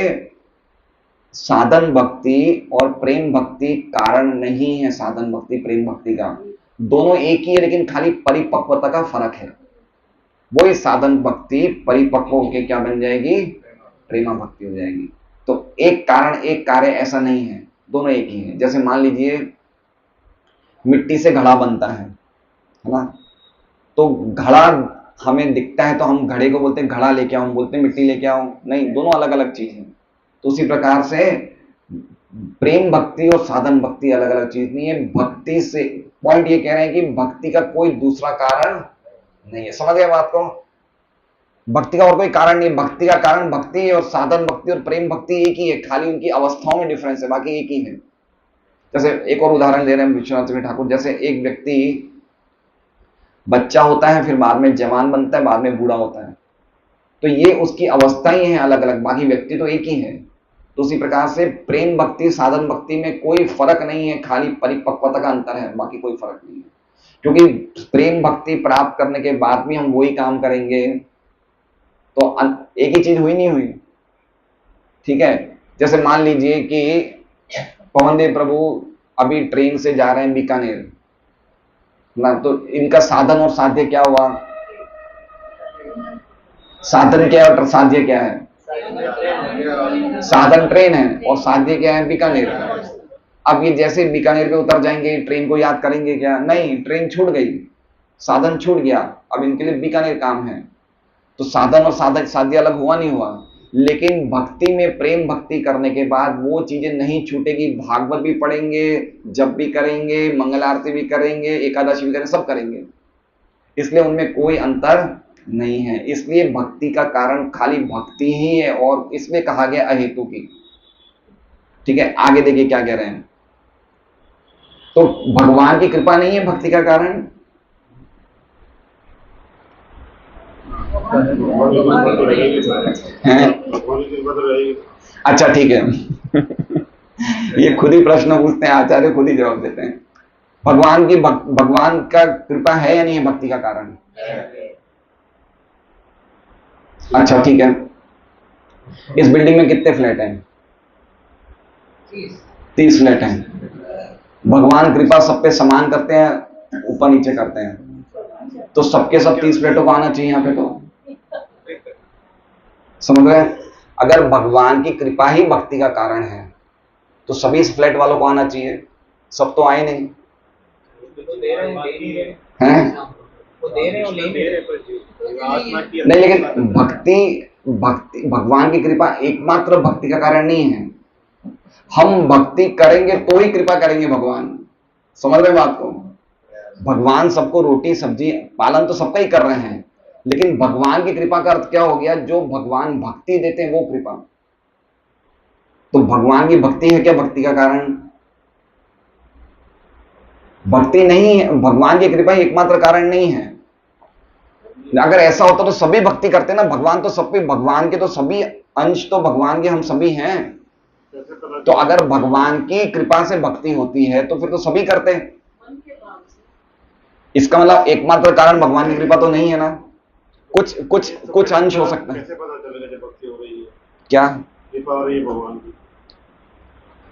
साधन भक्ति और प्रेम भक्ति कारण नहीं है। साधन भक्ति प्रेम भक्ति का दोनों एक ही है, लेकिन खाली परिपक्वता का फर्क है। वही साधन भक्ति परिपक्व होकर क्या बन जाएगी? प्रेमा भक्ति हो जाएगी। तो एक कारण एक कार्य ऐसा नहीं है, दोनों एक ही है। जैसे मान लीजिए मिट्टी से घड़ा बनता है ना, तो घड़ा हमें दिखता है तो हम घड़े को बोलते हैं घड़ा लेके आओ, हम बोलते हैं मिट्टी लेके आओ, नहीं, दोनों अलग अलग चीज है। तो उसी प्रकार से प्रेम भक्ति और साधन भक्ति अलग अलग चीज नहीं है। भक्ति से पॉइंट ये कह रहे हैं कि भक्ति का कोई दूसरा कारण नहीं है। समझ गए बात को? भक्ति का और कोई कारण नहीं है। भक्ति का कारण भक्ति है और साधन भक्ति और प्रेम भक्ति एक ही है, खाली उनकी अवस्थाओं में डिफरेंस है, बाकी एक ही है। जैसे एक और उदाहरण दे रहे हैं विश्वनाथ ठाकुर, जैसे एक व्यक्ति बच्चा होता है, फिर बाद में जवान बनता है, बाद में बूढ़ा होता है, तो ये उसकी अवस्थाएं हैं अलग अलग, बाकी व्यक्ति तो एक ही है। तो उसी प्रकार से प्रेम भक्ति साधन भक्ति में कोई फर्क नहीं है, खाली परिपक्वता का अंतर है, बाकी कोई फर्क नहीं है। क्योंकि प्रेम भक्ति प्राप्त करने के बाद भी हम वही काम करेंगे तो एक ही चीज हुई नहीं हुई। ठीक है। जैसे मान लीजिए कि पवन देव प्रभु अभी ट्रेन से जा रहे हैं बीकानेर ना, तो इनका साधन और साध्य क्या हुआ? साधन क्या है और साध्य क्या है? साधन ट्रेन है और साध्य क्या है? बीकानेर। अब ये जैसे बीकानेर पे उतर जाएंगे, ट्रेन को याद करेंगे क्या? नहीं, ट्रेन छूट गई, साधन छूट गया, अब इनके लिए बीकानेर काम है। तो साधन और साधक साध्य अलग हुआ नहीं हुआ? लेकिन भक्ति में प्रेम भक्ति करने के बाद वो चीजें नहीं छूटेगी। भागवत भी पढ़ेंगे, जप भी करेंगे, मंगल आरती भी करेंगे, एकादशी भी करेंगे, सब करेंगे, इसलिए उनमें कोई अंतर नहीं है। इसलिए भक्ति का कारण खाली भक्ति ही है और इसमें कहा गया अहेतु की। ठीक है, आगे देखिए क्या कह रहे हैं। तो भगवान की कृपा नहीं है भक्ति का कारण? अच्छा ठीक है ये खुद ही प्रश्न पूछते हैं आचार्य, खुद ही जवाब देते हैं। भगवान का कृपा है या नहीं है भक्ति का कारण? अच्छा ठीक है। इस बिल्डिंग में कितने फ्लैट हैं? 30 फ्लैट हैं। भगवान कृपा सब पे समान करते हैं, ऊपर नीचे करते हैं, तो सबके सब 30 फ्लैटों को आना चाहिए यहाँ पे। तो समझ रहे हैं? अगर भगवान की कृपा ही भक्ति का कारण है तो सभी इस फ्लैट वालों को आना चाहिए, सब तो आए नहीं हैं? नहीं, लेकिन भक्ति भगवान की कृपा एकमात्र भक्ति का कारण नहीं है। हम भक्ति करेंगे तो ही कृपा करेंगे भगवान। समझ रहे बात को? भगवान सबको रोटी सब्जी पालन तो सबका ही कर रहे हैं, लेकिन भगवान की कृपा का अर्थ क्या हो गया? जो भगवान भक्ति देते हैं वो कृपा। तो भगवान की भक्ति है क्या भक्ति का कारण? भक्ति नहीं है, भगवान की कृपा एकमात्र कारण नहीं है। अगर ऐसा होता तो सभी भक्ति करते ना, भगवान तो सब पे, भगवान के तो सभी अंश तो भगवान के हम सभी हैं। तो अगर भगवान की कृपा से भक्ति होती है तो फिर तो सभी करते हैं। इसका मतलब एकमात्र कारण भगवान की कृपा तो नहीं है ना। कुछ कुछ कुछ अंश हो सकता है। कैसे पता चलेगा जब भक्ति हो रही है? क्या कृपा हो रही है भगवान की?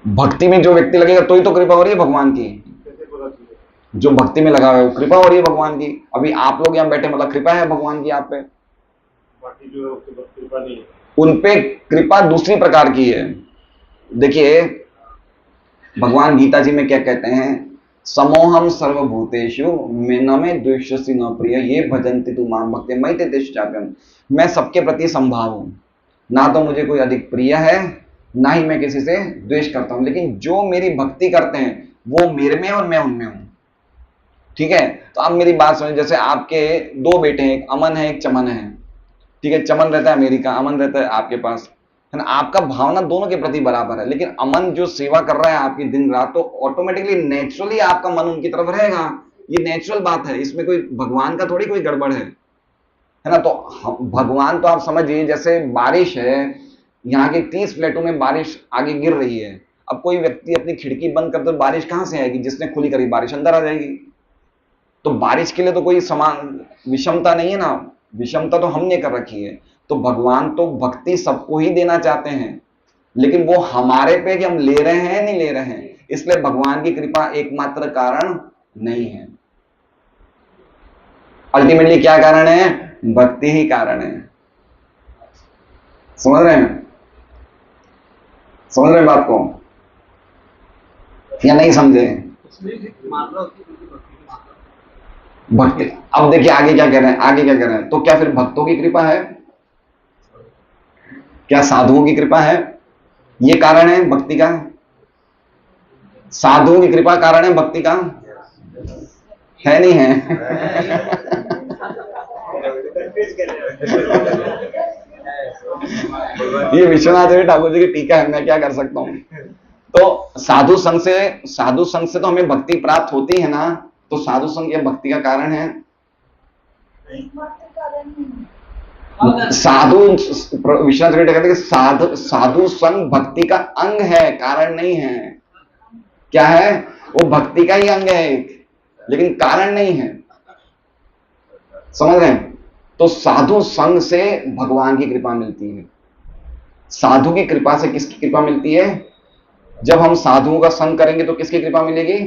भक्ति में जो व्यक्ति लगेगा तो ही तो कृपा हो रही है भगवान की। कैसे पता चलेगा? जो भक्ति में लगा हुआ है वो कृपा हो रही है भगवान की। अभी आप लोग यहाँ बैठे मतलब कृपा है भगवान की आप पे। बाकी जो है उसके बाद कृपा नहीं है। उन पे कृपा दूसरी प्रकार की है। देखिए भगवान गीता जी में क्या कहते हैं, समोहम सर्वभूतेषु न मे द्वेष्यसि न प्रिय ये भजन्ति तु मां भक्त्या मयि ते तिष्ठ्याम्यहम्। मैं सबके प्रति समभाव हूं, ना तो मुझे कोई अधिक प्रिय है ना ही मैं किसी से द्वेष करता हूं, लेकिन जो मेरी भक्ति करते हैं वो मेरे में और मैं उनमें हूं। ठीक है, तो आप मेरी बात सुनिए। जैसे आपके दो बेटे हैं, एक अमन है एक चमन है। ठीक है, चमन रहता है अमेरिका, अमन रहता है आपके पास, है ना। आपका भावना दोनों के प्रति बराबर है, लेकिन अमन जो सेवा कर रहा है आपकी दिन रात, तो ऑटोमेटिकली नेचुरली आपका मन उनकी तरफ रहेगा। ये नेचुरल बात है, इसमें कोई भगवान का थोड़ी कोई गड़बड़ है ना। तो भगवान तो आप समझिए जैसे बारिश है, यहाँ के 30 फ्लैटों में बारिश आगे गिर रही है। अब कोई व्यक्ति अपनी खिड़की बंद कर दे तो बारिश कहां से आएगी? जिसने खुली करी बारिश अंदर आ जाएगी। तो बारिश के लिए तो कोई समान विषमता नहीं है ना, विषमता तो हमने कर रखी है। तो भगवान तो भक्ति सबको ही देना चाहते हैं, लेकिन वो हमारे पे कि हम ले रहे हैं नहीं ले रहे हैं, इसलिए भगवान की कृपा एकमात्र कारण नहीं है। अल्टीमेटली क्या कारण है? भक्ति ही कारण है। समझ रहे हैं? समझ रहे हैं बात को या नहीं समझे? भक्ति। अब देखिए आगे क्या कह रहे हैं, आगे क्या कह रहे हैं, तो क्या फिर भक्तों की कृपा है? क्या साधुओं की कृपा है? ये कारण है भक्ति का? साधुओं की कृपा कारण है भक्ति का? है नहीं है? ये विश्वनाथ ठाकुर जी की टीका है, मैं क्या कर सकता हूं। तो साधु संघ से तो हमें भक्ति प्राप्त होती है ना। तो साधु संघ यह भक्ति का कारण है? साधु विश्वनाथ कहते हैं साधु संघ भक्ति का अंग है, कारण नहीं है। क्या है? वो भक्ति का ही अंग है लेकिन कारण नहीं है। समझ रहे हैं? तो साधु संघ से भगवान की कृपा मिलती है। साधु की कृपा से किसकी कृपा मिलती है? जब हम साधुओं का संग करेंगे तो किसकी कृपा मिलेगी?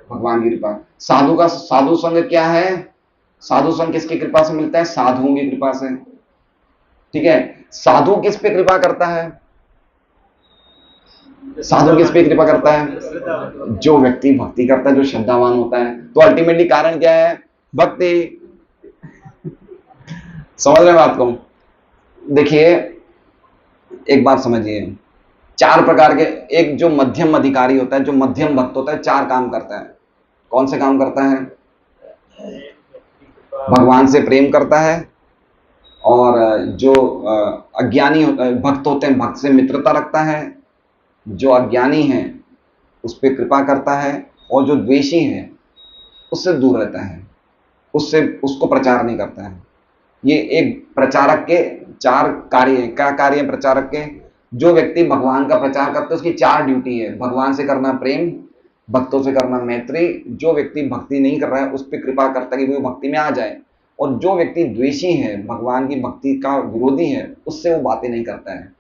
भगवान की कृपा। साधु संग क्या है? साधु संग किसकी कृपा से मिलता है? साधुओं की कृपा से। ठीक है, साधु किस पे कृपा करता है? साधु किस पे कृपा करता है? जो व्यक्ति भक्ति करता है, जो श्रद्धावान होता है। तो अल्टीमेटली कारण क्या है? भक्ति। समझ रहे हैं बात को? देखिए एक बात समझिए, 4 प्रकार के, एक जो मध्यम अधिकारी होता है, जो मध्यम भक्त होता है, 4 काम करता है। कौन से काम करता है? भगवान से प्रेम करता है, और जो अज्ञानी भक्त होते हैं भक्त से मित्रता रखता है, जो अज्ञानी है उस पर कृपा करता है, और जो द्वेषी है उससे दूर रहता है, उसको प्रचार नहीं करता है। ये एक प्रचारक के 4 कार्य हैं। क्या कार्य है प्रचारक के? जो व्यक्ति भगवान का प्रचार करता है उसकी 4 ड्यूटी है। भगवान से करना प्रेम, भक्तों से करना मैत्री, जो व्यक्ति भक्ति नहीं कर रहा है उस पर कृपा करता है कि वो भक्ति में आ जाए, और जो व्यक्ति द्वेषी है, भगवान की भक्ति का विरोधी है, उससे वो बातें नहीं करता है।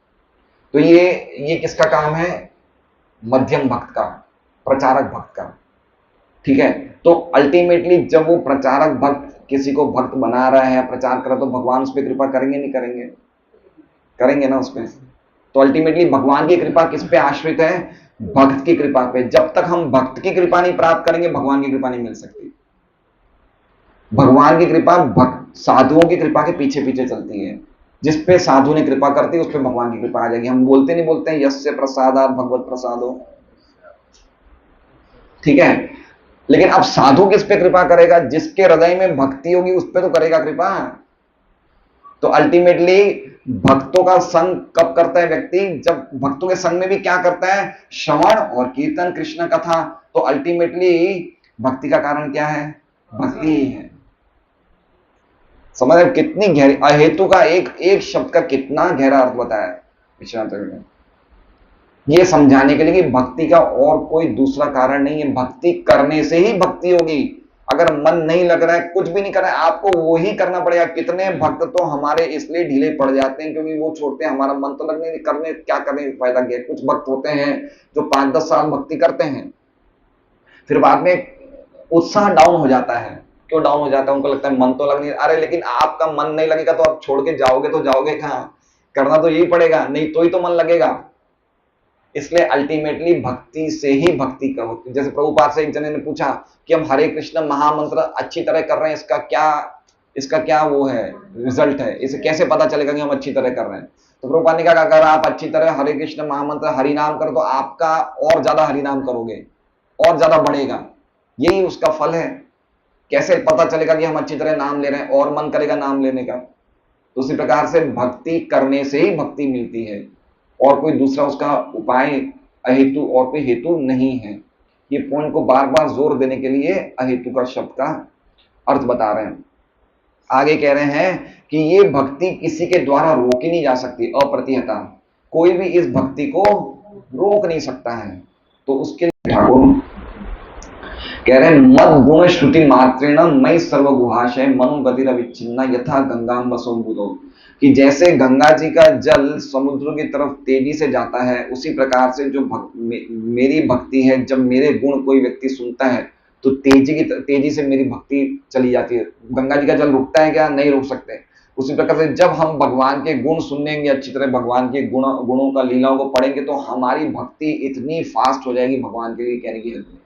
तो ये किसका काम है? मध्यम भक्त का, प्रचारक भक्त का। ठीक है, तो अल्टीमेटली जब वो प्रचारक भक्त किसी को भक्त बना रहा है, प्रचार कर रहा है, तो भगवान उस पर कृपा करेंगे नहीं करेंगे? करेंगे ना उस पर। तो अल्टीमेटली भगवान की कृपा किस पे आश्रित है? भक्त की कृपा पे। जब तक हम भक्त की कृपा नहीं प्राप्त करेंगे भगवान की कृपा नहीं मिल सकती। भगवान की कृपा भक्त साधुओं की कृपा के पीछे पीछे चलती है। जिस पे साधु ने कृपा करती है उस पे भगवान की कृपा आ जाएगी। हम बोलते नहीं बोलते हैं यस्य प्रसादात् भगवत प्रसादो। ठीक है, लेकिन अब साधु किस पे कृपा करेगा? जिसके हृदय में भक्ति होगी उस पे तो करेगा कृपा। तो अल्टीमेटली भक्तों का संग कब करता है व्यक्ति? जब भक्तों के संग में भी क्या करता है? श्रवण और कीर्तन, कृष्ण कथा। तो अल्टीमेटली भक्ति का कारण क्या है? भक्ति ही है। समझ रहे? कितनी गहरी अहेतु का एक शब्द का कितना गहरा अर्थ बताया विश्वनाथ ने, ये समझाने के लिए कि भक्ति का और कोई दूसरा कारण नहीं है। भक्ति करने से ही भक्ति होगी। अगर मन नहीं लग रहा है, कुछ भी नहीं कर रहा है, आपको वो ही करना पड़ेगा। कितने भक्त तो हमारे इसलिए ढीले पड़ जाते हैं क्योंकि वो छोड़ते हैं, हमारा मन तो लगने करने, क्या करने फायदा क्या। कुछ भक्त होते हैं जो 5-10 साल भक्ति करते हैं, फिर बाद में उत्साह डाउन हो जाता है। क्यों डाउन हो जाता है? उनको लगता है मन तो लग नहीं, अरे लेकिन आपका मन नहीं लगेगा तो आप छोड़ के जाओगे तो जाओगे कहां? करना तो यही पड़ेगा, नहीं तो ही तो मन लगेगा। इसलिए अल्टीमेटली भक्ति से ही भक्ति करो। जैसे प्रभुपाद से एक जने ने पूछा कि हम हरे कृष्ण महामंत्र अच्छी तरह कर रहे हैं, इसका क्या वो है, रिजल्ट है, इसे कैसे पता चलेगा कि हम अच्छी तरह कर रहे हैं? तो प्रभुपाद ने कहा अगर आप अच्छी तरह हरे कृष्ण महामंत्र हरि नाम करो तो आपका और ज्यादा हरि नाम करोगे, और ज्यादा बढ़ेगा, यही उसका फल है। कैसे पता चलेगा कि हम अच्छी तरह नाम ले रहे हैं? और मन करेगा नाम लेने का। तो उसी प्रकार से भक्ति करने से ही भक्ति मिलती है, और कोई दूसरा उसका उपाय अहेतु और कोई हेतु नहीं है। ये पॉइंट को बार बार जोर देने के लिए अहेतु का शब्द का अर्थ बता रहे हैं। आगे कह रहे हैं कि ये भक्ति किसी के द्वारा रोकी नहीं जा सकती, अप्रतिहता। कोई भी इस भक्ति को रोक नहीं सकता है। तो उसके लिए ठाकुर कह रहे हैं मद गुण श्रुति मात्रेण मई सर्वगुहाशय मनोगतिर अविच्छिन्ना यथा गंगाम वसोबुदो। कि जैसे गंगा जी का जल समुद्र की तरफ तेजी से जाता है, उसी प्रकार से जो मेरी भक्ति है, जब मेरे गुण कोई व्यक्ति सुनता है तो तेजी से मेरी भक्ति चली जाती है। गंगा जी का जल रुकता है क्या? नहीं रुक सकते। उसी प्रकार से जब हम भगवान के गुण सुनेंगे, अच्छी तरह भगवान के गुणों का लीलाओं को पढ़ेंगे, तो हमारी भक्ति इतनी फास्ट हो जाएगी भगवान के लिए कहने की हद नहीं।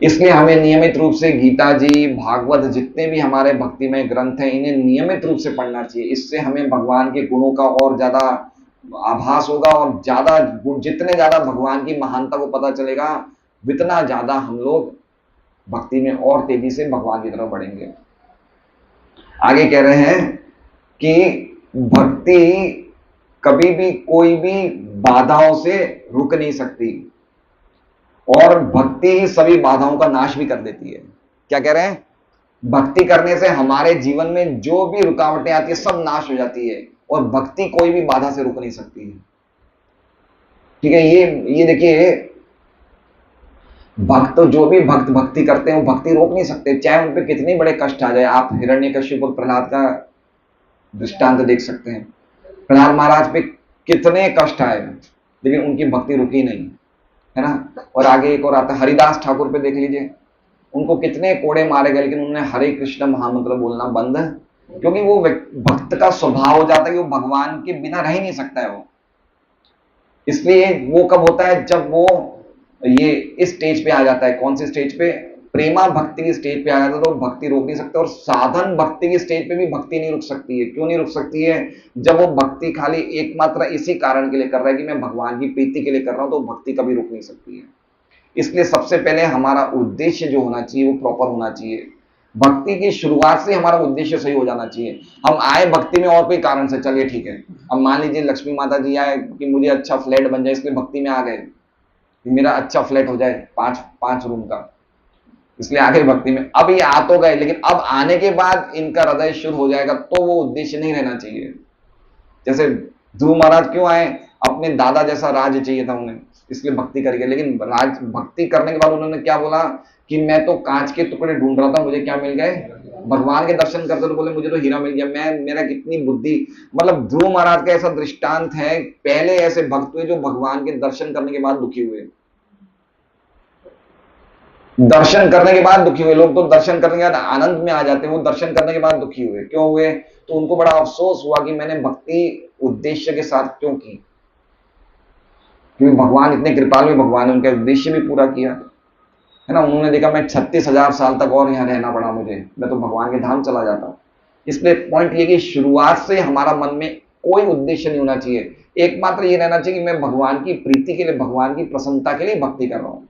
इसलिए हमें नियमित रूप से गीता जी, भागवत, जितने भी हमारे भक्तिमय ग्रंथ हैं, इन्हें नियमित रूप से पढ़ना चाहिए। इससे हमें भगवान के गुणों का और ज्यादा आभास होगा, और ज्यादा जितने ज्यादा भगवान की महानता को पता चलेगा, उतना ज्यादा हम लोग भक्ति में और तेजी से भगवान की तरफ बढ़ेंगे। आगे कह रहे हैं कि भक्ति कभी भी कोई भी बाधाओं से रुक नहीं सकती, और भक्ति ही सभी बाधाओं का नाश भी कर देती है। क्या कह रहे हैं? भक्ति करने से हमारे जीवन में जो भी रुकावटें आती है सब नाश हो जाती है, और भक्ति कोई भी बाधा से रुक नहीं सकती है। ठीक है, ये देखिए, भक्त जो भी भक्त भक्ति करते हैं वो भक्ति रोक नहीं सकते, चाहे उन पे कितने बड़े कष्ट आ जाए। आप हिरण्यकश्यप और प्रहलाद का दृष्टांत देख सकते हैं। प्रहलाद महाराज पे कितने कष्ट आए, लेकिन उनकी भक्ति रुकी नहीं, है ना। और आगे एक और आता है, हरिदास ठाकुर पे देख लीजिए, उनको कितने कोड़े मारे गए, लेकिन उन्होंने हरे कृष्ण महामंत्र बोलना बंद, क्योंकि वो भक्त का स्वभाव हो जाता है कि वो भगवान के बिना रह ही नहीं सकता है वो। इसलिए वो कब होता है? जब वो ये इस स्टेज पे आ जाता है। कौन सी स्टेज पे? प्रेमा भक्ति की स्टेज पे आ जाता है, तो भक्ति रोक नहीं सकता। और साधन भक्ति की स्टेज पे भी भक्ति नहीं रुक सकती है। क्यों नहीं रुक सकती है? जब वो भक्ति खाली एकमात्र इसी कारण के लिए कर रहा है कि मैं भगवान की प्रीति के लिए कर रहा हूं, तो भक्ति कभी रुक नहीं सकती है। इसलिए सबसे पहले हमारा उद्देश्य जो होना चाहिए वो प्रॉपर होना चाहिए। भक्ति की शुरुआत से हमारा उद्देश्य सही हो जाना चाहिए। हम आए भक्ति में और कोई कारण से, चलिए ठीक है, अब मान लीजिए लक्ष्मी माता जी आए कि मुझे अच्छा फ्लैट बन जाए, इसलिए भक्ति में आ गए, मेरा अच्छा फ्लैट हो जाए 5 रूम का, इसलिए आ गए भक्ति में। अब ये आ तो गए, लेकिन अब आने के बाद इनका हृदय शुद्ध हो जाएगा, तो वो उद्देश्य नहीं रहना चाहिए। जैसे ध्रुव महाराज क्यों आए? अपने दादा जैसा राज्य चाहिए था उन्हें, इसलिए भक्ति करके। लेकिन राज भक्ति करने के बाद उन्होंने क्या बोला कि मैं तो कांच के टुकड़े ढूंढ रहा था, मुझे क्या मिल गए? भगवान के दर्शन करते तो बोले मुझे तो हीरा मिल गया। मेरा कितनी बुद्धि, मतलब ध्रुव महाराज का ऐसा दृष्टांत है। पहले ऐसे भक्त हुए जो भगवान के दर्शन करने के बाद दुखी हुए। दर्शन करने के बाद दुखी हुए। लोग तो दर्शन करने के बाद आनंद में आ जाते हैं, वो दर्शन करने के बाद दुखी हुए। क्यों हुए? तो उनको बड़ा अफसोस हुआ कि मैंने भक्ति उद्देश्य के साथ क्यों की, क्योंकि भगवान इतने कृपालु हैं, भगवान ने उनका उद्देश्य भी पूरा किया, है ना। उन्होंने देखा मैं 36,000 साल तक और यहाँ रहना पड़ा मुझे, मैं तो भगवान के धाम चला जाता। इसलिए पॉइंट ये कि शुरुआत से हमारा मन में कोई उद्देश्य नहीं होना चाहिए, एकमात्र ये रहना चाहिए कि मैं भगवान की प्रीति के लिए, भगवान की प्रसन्नता के लिए भक्ति कर रहा हूं,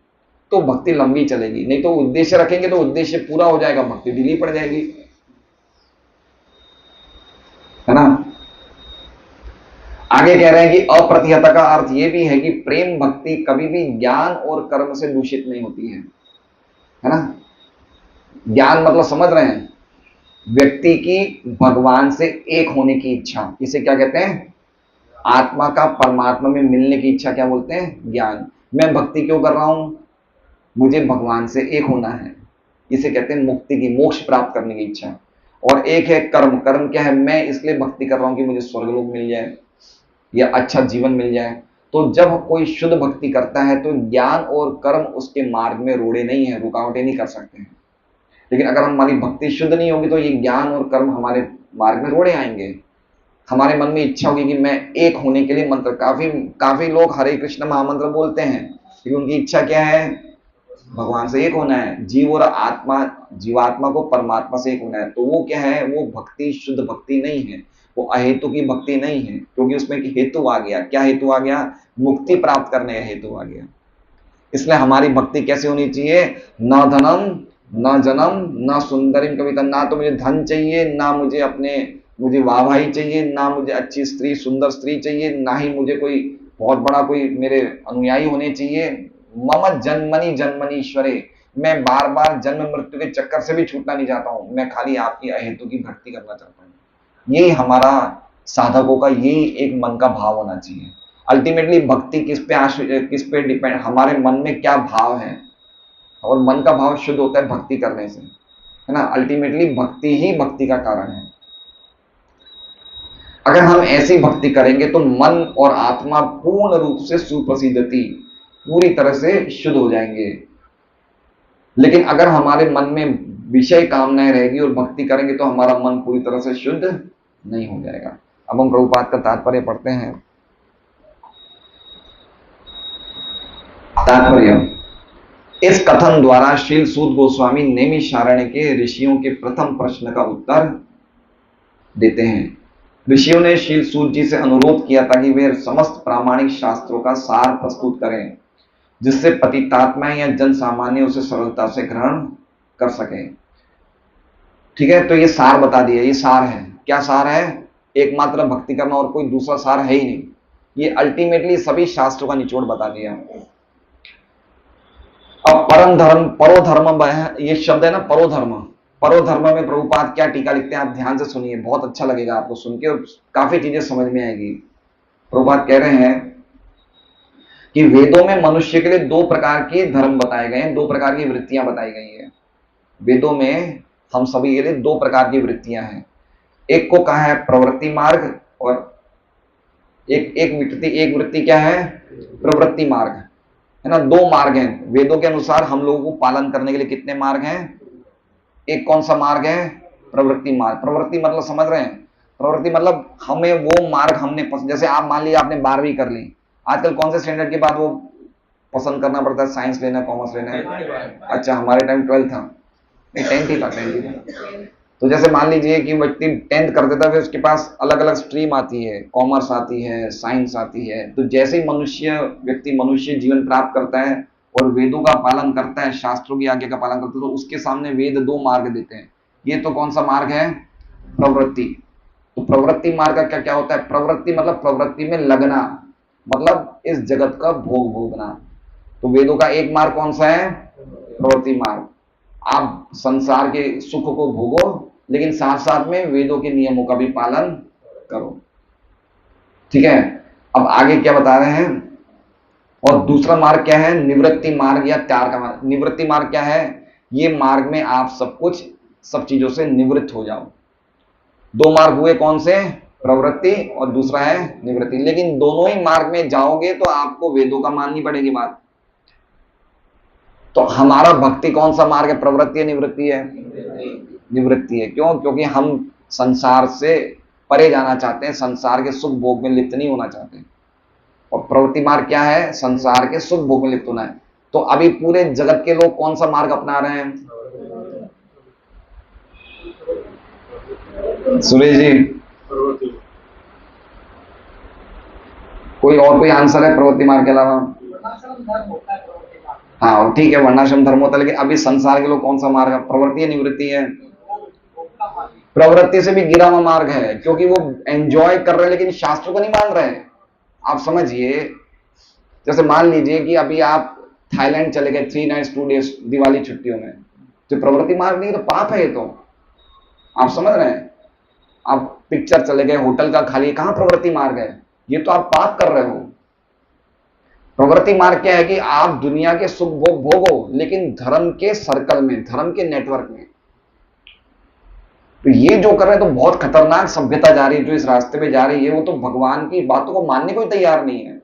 तो भक्ति लंबी चलेगी। नहीं तो उद्देश्य रखेंगे तो उद्देश्य पूरा हो जाएगा, भक्ति ढीली पड़ जाएगी, है ना। आगे कह रहे हैं कि अप्रतिहता का अर्थ यह भी है कि प्रेम भक्ति कभी भी ज्ञान और कर्म से दूषित नहीं होती है ना। ज्ञान मतलब समझ रहे हैं, व्यक्ति की भगवान से एक होने की इच्छा, इसे क्या कहते हैं? आत्मा का परमात्मा में मिलने की इच्छा, क्या बोलते हैं? ज्ञान। मैं भक्ति क्यों कर रहा हूं? मुझे भगवान से एक होना है। इसे कहते हैं मुक्ति की, मोक्ष प्राप्त करने की इच्छा। और एक है कर्म। कर्म क्या है? मैं इसलिए भक्ति कर रहा हूं कि मुझे स्वर्गलोक मिल जाए या अच्छा जीवन मिल जाए। तो जब कोई शुद्ध भक्ति करता है तो ज्ञान और कर्म उसके मार्ग में रोड़े नहीं है, रुकावटें नहीं कर सकते हैं। लेकिन अगर हमारी भक्ति शुद्ध नहीं होगी तो ये ज्ञान और कर्म हमारे मार्ग में रोड़े आएंगे। हमारे मन में इच्छा होगी कि मैं एक होने के लिए मंत्र, काफी काफी लोग हरे कृष्ण महामंत्र बोलते हैं, लेकिन उनकी इच्छा क्या है? भगवान से एक होना है, जीव और आत्मा, जीवात्मा को परमात्मा से एक होना है। तो वो क्या है? वो भक्ति शुद्ध भक्ति नहीं है, वो अहेतु की भक्ति नहीं है, क्योंकि उसमें हेतु आ गया। क्या हेतु आ गया? मुक्ति प्राप्त करने का हेतु आ गया। इसलिए हमारी भक्ति कैसे होनी चाहिए? न धनम न जनम न सुंदरिम कविता। ना तो मुझे धन चाहिए, ना मुझे वाहवाही चाहिए, ना मुझे अच्छी स्त्री, सुंदर स्त्री चाहिए, ना ही मुझे कोई बहुत बड़ा कोई मेरे अनुयायी होने चाहिए। मम जन्मनि जन्मनीश्वरे, मैं बार बार जन्म मृत्यु के चक्कर से भी छूटना नहीं चाहता हूं, मैं खाली आपकी अहेतु की भक्ति करना चाहता हूं। यही हमारा साधकों का यही एक मन का भाव होना चाहिए। अल्टीमेटली भक्ति किस पे डिपेंड? हमारे मन में क्या भाव है, और मन का भाव शुद्ध होता है भक्ति करने से, है ना। अल्टीमेटली भक्ति ही भक्ति का कारण है। अगर हम ऐसी भक्ति करेंगे तो मन और आत्मा पूर्ण रूप से सुप्रसिद्धति, पूरी तरह से शुद्ध हो जाएंगे। लेकिन अगर हमारे मन में विषय कामनाएं रहेगी और भक्ति करेंगे तो हमारा मन पूरी तरह से शुद्ध नहीं हो जाएगा। अब हम प्रभुपाद का तात्पर्य पढ़ते हैं। तात्पर्य: इस कथन द्वारा श्रील सूत गोस्वामी नैमिषारण्य के ऋषियों के प्रथम प्रश्न का उत्तर देते हैं। ऋषियों ने श्रील सूत जी से अनुरोध किया था कि वे समस्त प्रामाणिक शास्त्रों का सार प्रस्तुत करें, जिससे पतितात्मा या जन सामान्य उसे सरलता से ग्रहण कर सके। ठीक है, तो ये सार बता दिया। ये सार है। क्या सार है? एकमात्र भक्ति करना, और कोई दूसरा सार है ही नहीं। ये अल्टीमेटली सभी शास्त्रों का निचोड़ बता दिया। अब परम धर्म, परोधर्म, ये शब्द है ना, परोधर्म। परोधर्म में प्रभुपाद क्या टीका लिखते हैं, आप ध्यान से सुनिए, बहुत अच्छा लगेगा आपको सुन के और काफी चीजें समझ में आएगी। प्रभुपाद कह रहे हैं कि वेदों में मनुष्य के लिए दो प्रकार के धर्म बताए गए हैं, दो प्रकार की वृत्तियां बताई गई है। वेदों में हम सभी के लिए दो प्रकार की वृत्तियां हैं। एक को कहा है प्रवृत्ति मार्ग, और एक वृत्ति क्या है? प्रवृत्ति मार्ग, है ना। दो मार्ग हैं वेदों के अनुसार हम लोगों को पालन करने के लिए। कितने मार्ग हैं? एक कौन सा मार्ग है? प्रवृत्ति मार्ग। प्रवृत्ति मतलब समझ रहे हैं? प्रवृत्ति मतलब हमें वो मार्ग हमने पसंद, जैसे आप मान लीजिए आपने 12वीं कर ली, आजकल कौन से स्टैंडर्ड के बाद वो पसंद करना पड़ता है? साइंस लेना, कॉमर्स लेना है? अच्छा, हमारे टाइम 12 था, नहीं 10th ही था। तो जैसे मान लीजिए कि व्यक्ति 10th कर देता है, फिर उसके पास अलग अलग स्ट्रीम आती है, कॉमर्स आती है, साइंस आती है। तो जैसे ही मनुष्य जीवन प्राप्त करता है और वेदों का पालन करता है, शास्त्रों की आज्ञा का पालन करता है, तो उसके सामने वेद दो मार्ग देते हैं। ये तो कौन सा मार्ग है? प्रवृत्ति। तो प्रवृत्ति मार्ग का क्या क्या होता है? प्रवृत्ति मतलब प्रवृत्ति में लगना, मतलब इस जगत का भोग भोगना। तो वेदों का एक मार्ग कौन सा है? प्रवृत्ति मार्ग। आप संसार के सुख को भोगो, लेकिन साथ साथ में वेदों के नियमों का भी पालन करो। ठीक है, अब आगे क्या बता रहे हैं? और दूसरा मार्ग क्या है? निवृत्ति मार्ग या त्याग का मार्ग। निवृत्ति मार्ग क्या है? ये मार्ग में आप सब चीजों से निवृत्त हो जाओ। दो मार्ग हुए, कौन से? प्रवृत्ति और दूसरा है निवृत्ति। लेकिन दोनों ही मार्ग में जाओगे तो आपको वेदों का माननी पड़ेगी बात। तो हमारा भक्ति कौन सा मार्ग है? प्रवृत्ति है निवृत्ति है? निवृत्ति है। क्यों? क्योंकि हम संसार से परे जाना चाहते हैं, संसार के सुख भोग में लिप्त नहीं होना चाहते। और प्रवृत्ति मार्ग क्या है? संसार के सुख भोग में लिप्त होना है। तो अभी पूरे जगत के लोग कौन सा मार्ग अपना रहे हैं? सुरेश जी, कोई आंसर है प्रवृत्ति मार्ग के अलावा? हाँ ठीक है, वर्णाश्रम धर्म होता है, लेकिन अभी संसार के लोग कौन सा मार्ग है? प्रवृत्ति है निवृत्ति है? प्रवृत्ति से भी गिरा हुआ मार्ग है, क्योंकि वो एंजॉय कर रहे हैं लेकिन शास्त्रों को नहीं मान रहे हैं। आप समझिए, जैसे मान लीजिए कि अभी आप थाईलैंड चले गए 3 nights 2 days दिवाली छुट्टियों में, तो प्रवृत्ति मार्ग नहीं, तो पाप है ये तो। आप समझ रहे हैं? आप पिक्चर चले गए, होटल का खाली, कहां प्रवृत्ति मार्ग है? ये तो आप पाप कर रहे हो। प्रवृत्ति मार्ग क्या है कि आप दुनिया के सुख भोग भोगो, लेकिन धर्म के सर्कल में, धर्म के नेटवर्क में। तो ये जो कर रहे हैं तो बहुत खतरनाक सभ्यता जा रही है, जो इस रास्ते पे जा रही है, वो तो भगवान की बातों को मानने को ही तैयार नहीं है।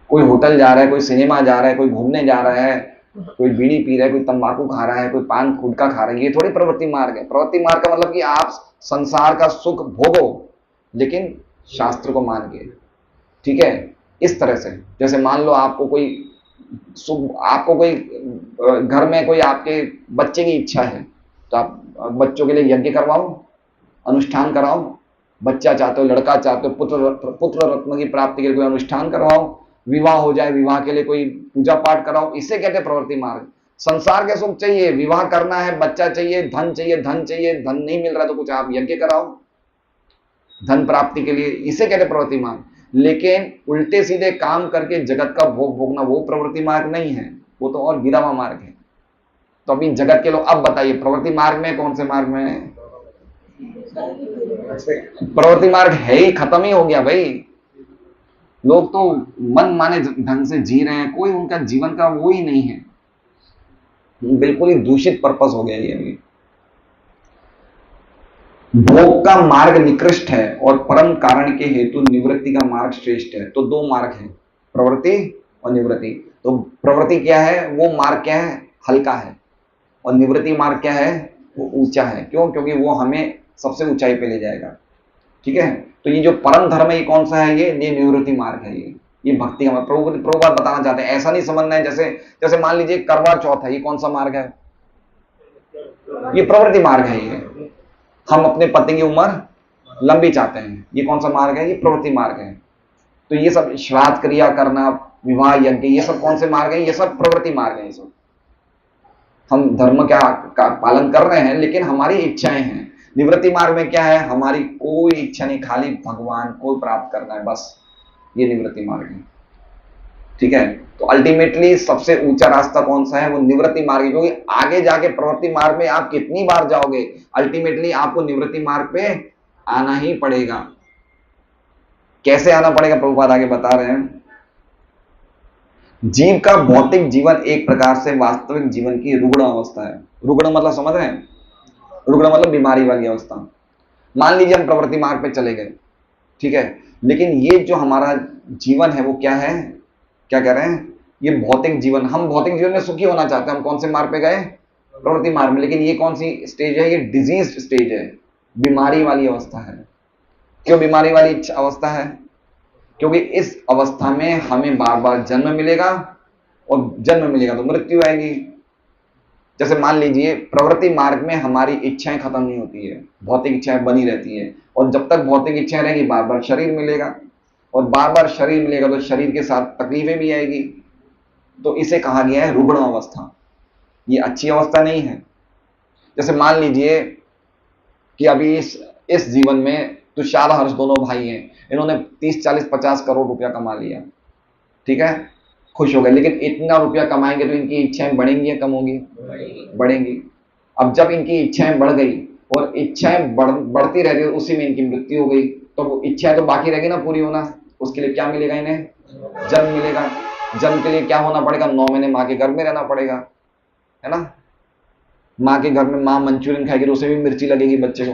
कोई होटल जा रहा है, कोई सिनेमा जा रहा है, कोई घूमने जा रहा है, कोई बीड़ी पी रहा है, कोई तंबाकू खा रहा है, कोई पान गुटखा खा रहा है, ये थोड़ी प्रवृत्ति मार्ग है। प्रवृत्ति मार्ग का मतलब कि आप संसार का सुख भोगो, लेकिन शास्त्र को मान के, ठीक है। इस तरह से, जैसे मान लो आपको कोई घर में कोई आपके बच्चे की इच्छा है, तो आप बच्चों के लिए यज्ञ करवाओ, अनुष्ठान कराओ। बच्चा चाहते हो, लड़का चाहते हो, पुत्र रत्न की प्राप्ति के लिए कोई अनुष्ठान करवाओ, विवाह हो जाए, विवाह के लिए कोई पूजा पाठ कराओ। इसे कहते हैं प्रवृत्ति मार्ग। संसार के सुख चाहिए, विवाह करना है, बच्चा चाहिए, धन चाहिए, धन चाहिए, धन नहीं मिल रहा तो कुछ आप यज्ञ कराओ धन प्राप्ति के लिए, इसे कहते हैं प्रवृत्ति मार्ग। लेकिन उल्टे सीधे काम करके जगत का भोग भोगना, वो प्रवृत्ति मार्ग नहीं है, वो तो और गिरा हुआ मार्ग है। तो अभी जगत के लोग अब बताइए प्रवृत्ति मार्ग में कौन से मार्ग में है? प्रवृत्ति मार्ग है ही, खत्म ही हो गया भाई। लोग तो मन माने ढंग से जी रहे हैं, कोई उनका जीवन का वो ही नहीं है, बिल्कुल ही दूषित पर्पस हो गया ये। भोग का मार्ग निकृष्ट है और परम कारण के हेतु निवृत्ति का मार्ग श्रेष्ठ है। तो दो मार्ग है, प्रवृत्ति और निवृत्ति। तो प्रवृत्ति क्या है, वो मार्ग क्या है, हल्का है, और निवृत्ति मार्ग क्या है, वो ऊंचा है। क्यों? क्योंकि वो हमें सबसे ऊंचाई पे ले जाएगा, ठीक है। तो ये जो परम धर्म है, ये कौन सा है, ये निवृत्ति मार्ग है। ये भक्ति का प्रभुपाद बताना चाहते हैं। ऐसा नहीं समझना है जैसे मान लीजिए करवा चौथ है, ये कौन सा मार्ग है, ये प्रवृत्ति मार्ग है। ये हम अपने पति की उम्र लंबी चाहते हैं, ये कौन सा मार्ग है, ये प्रवृत्ति मार्ग है। तो ये सब श्राद्ध क्रिया करना, विवाह यज्ञ, ये सब कौन से मार्ग है, ये सब प्रवृत्ति मार्ग है। ये सब हम धर्म का पालन कर रहे हैं, लेकिन हमारी इच्छाएं हैं। निवृत्ति मार्ग में क्या है, हमारी कोई इच्छा नहीं, खाली भगवान को प्राप्त करना है, बस। ये निवृत्ति मार्ग है, ठीक है। तो अल्टीमेटली सबसे ऊंचा रास्ता कौन सा है, वो निवृत्ति मार्ग है। क्योंकि आगे जाके प्रवृत्ति मार्ग में आप कितनी बार जाओगे, अल्टीमेटली आपको निवृत्ति मार्ग पे आना ही पड़ेगा। कैसे आना पड़ेगा, प्रभुपाद आगे बता रहे हैं। जीव का भौतिक जीवन एक प्रकार से वास्तविक जीवन की रुग्ण अवस्था है। रुग्ण मतलब समझ रहे हैं, रुग्ण मतलब बीमारी वाली अवस्था। मान लीजिए हम प्रवृत्ति मार्ग पे चले गए, ठीक है, लेकिन ये जो हमारा जीवन है वो क्या है, क्या कह रहे हैं, ये भौतिक जीवन। हम भौतिक जीवन में सुखी होना चाहते हैं, हम कौन से मार्ग पे गए, प्रवृत्ति मार्ग में। लेकिन ये कौन सी स्टेज है, ये डिजीज स्टेज है, बीमारी वाली अवस्था है। क्यों बीमारी वाली अवस्था है, क्योंकि इस अवस्था में हमें बार बार जन्म मिलेगा, और जन्म मिलेगा तो मृत्यु आएगी। जैसे मान लीजिए प्रवृत्ति मार्ग में हमारी इच्छाएं खत्म नहीं होती है, भौतिक इच्छाएं बनी रहती है, और जब तक भौतिक इच्छाएं रहेगी बार बार शरीर मिलेगा, और बार बार शरीर मिलेगा तो शरीर के साथ तकलीफें भी आएगी। तो इसे कहा गया है रुग्ण अवस्था। ये अच्छी अवस्था नहीं है। जैसे मान लीजिए कि अभी इस जीवन में तुषार हर्ष दोनों भाई हैं, इन्होंने 30 40 50 करोड़ रुपया कमा लिया, ठीक है, खुश हो गए। लेकिन इतना रुपया कमाएंगे तो इनकी इच्छाएं बढ़ेंगी या कम होंगी, बढ़ेंगी। अब जब इनकी इच्छाएं बढ़ गई और इच्छाएं बढ़ती रह गई, उसी में इनकी मृत्यु हो गई, तो वो इच्छाएं तो बाकी रहेगी ना पूरी होना। उसके लिए क्या मिलेगा, इन्हें जन्म मिलेगा। जन्म के लिए क्या होना पड़ेगा, 9 महीने माँ के घर में रहना पड़ेगा, है ना। माँ के घर में माँ मंचूरियन खाएगी तो उसे भी मिर्ची लगेगी बच्चे को,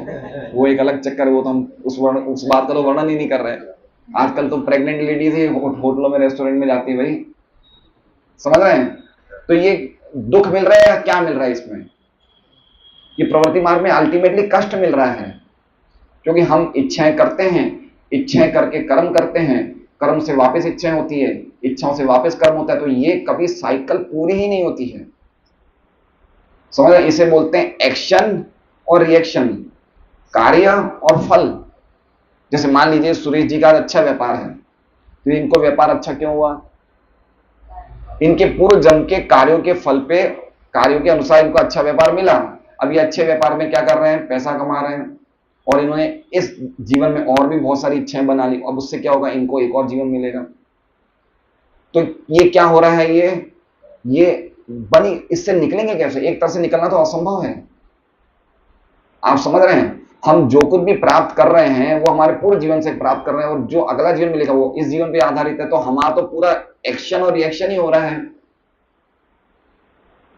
वो एक अलग चक्कर है। वो तो हम उस बात का तो वर्णन ही नहीं कर रहे। आजकल तो प्रेग्नेंट लेडीज ही होटलों में, रेस्टोरेंट में जाती है भाई, समझ रहे हैं। तो ये दुख मिल रहा है या क्या मिल रहा है इसमें, ये प्रवृत्ति मार्ग में अल्टीमेटली कष्ट मिल रहा है। क्योंकि हम इच्छाएं करते हैं, इच्छाएं करके कर्म करते हैं, कर्म से वापस इच्छाएं होती है, इच्छाओं से वापस कर्म होता है। तो ये कभी साइकिल पूरी ही नहीं होती है, समझ रहे। इसे बोलते हैं एक्शन और रिएक्शन, कार्य और फल। जैसे मान लीजिए सुरेश जी का अच्छा व्यापार है, तो इनको व्यापार अच्छा क्यों हुआ, इनके पूर्व जन्म के कार्यों के फल पे, कार्यों के अनुसार इनको अच्छा व्यापार मिला। अब ये अच्छे व्यापार में क्या कर रहे हैं, पैसा कमा रहे हैं, और इन्होंने इस जीवन में और भी बहुत सारी इच्छाएं बना ली। अब उससे क्या होगा, इनको एक और जीवन मिलेगा। तो ये क्या हो रहा है, ये बनी, इससे निकलेंगे कैसे, एक तरह से निकलना तो असंभव है। आप समझ रहे हैं, हम जो कुछ भी प्राप्त कर रहे हैं वो हमारे पूरे जीवन से प्राप्त कर रहे हैं, और जो अगला जीवन मिलेगा वो इस जीवन पे आधारित है। तो हमारा तो पूरा एक्शन और रिएक्शन ही हो रहा है।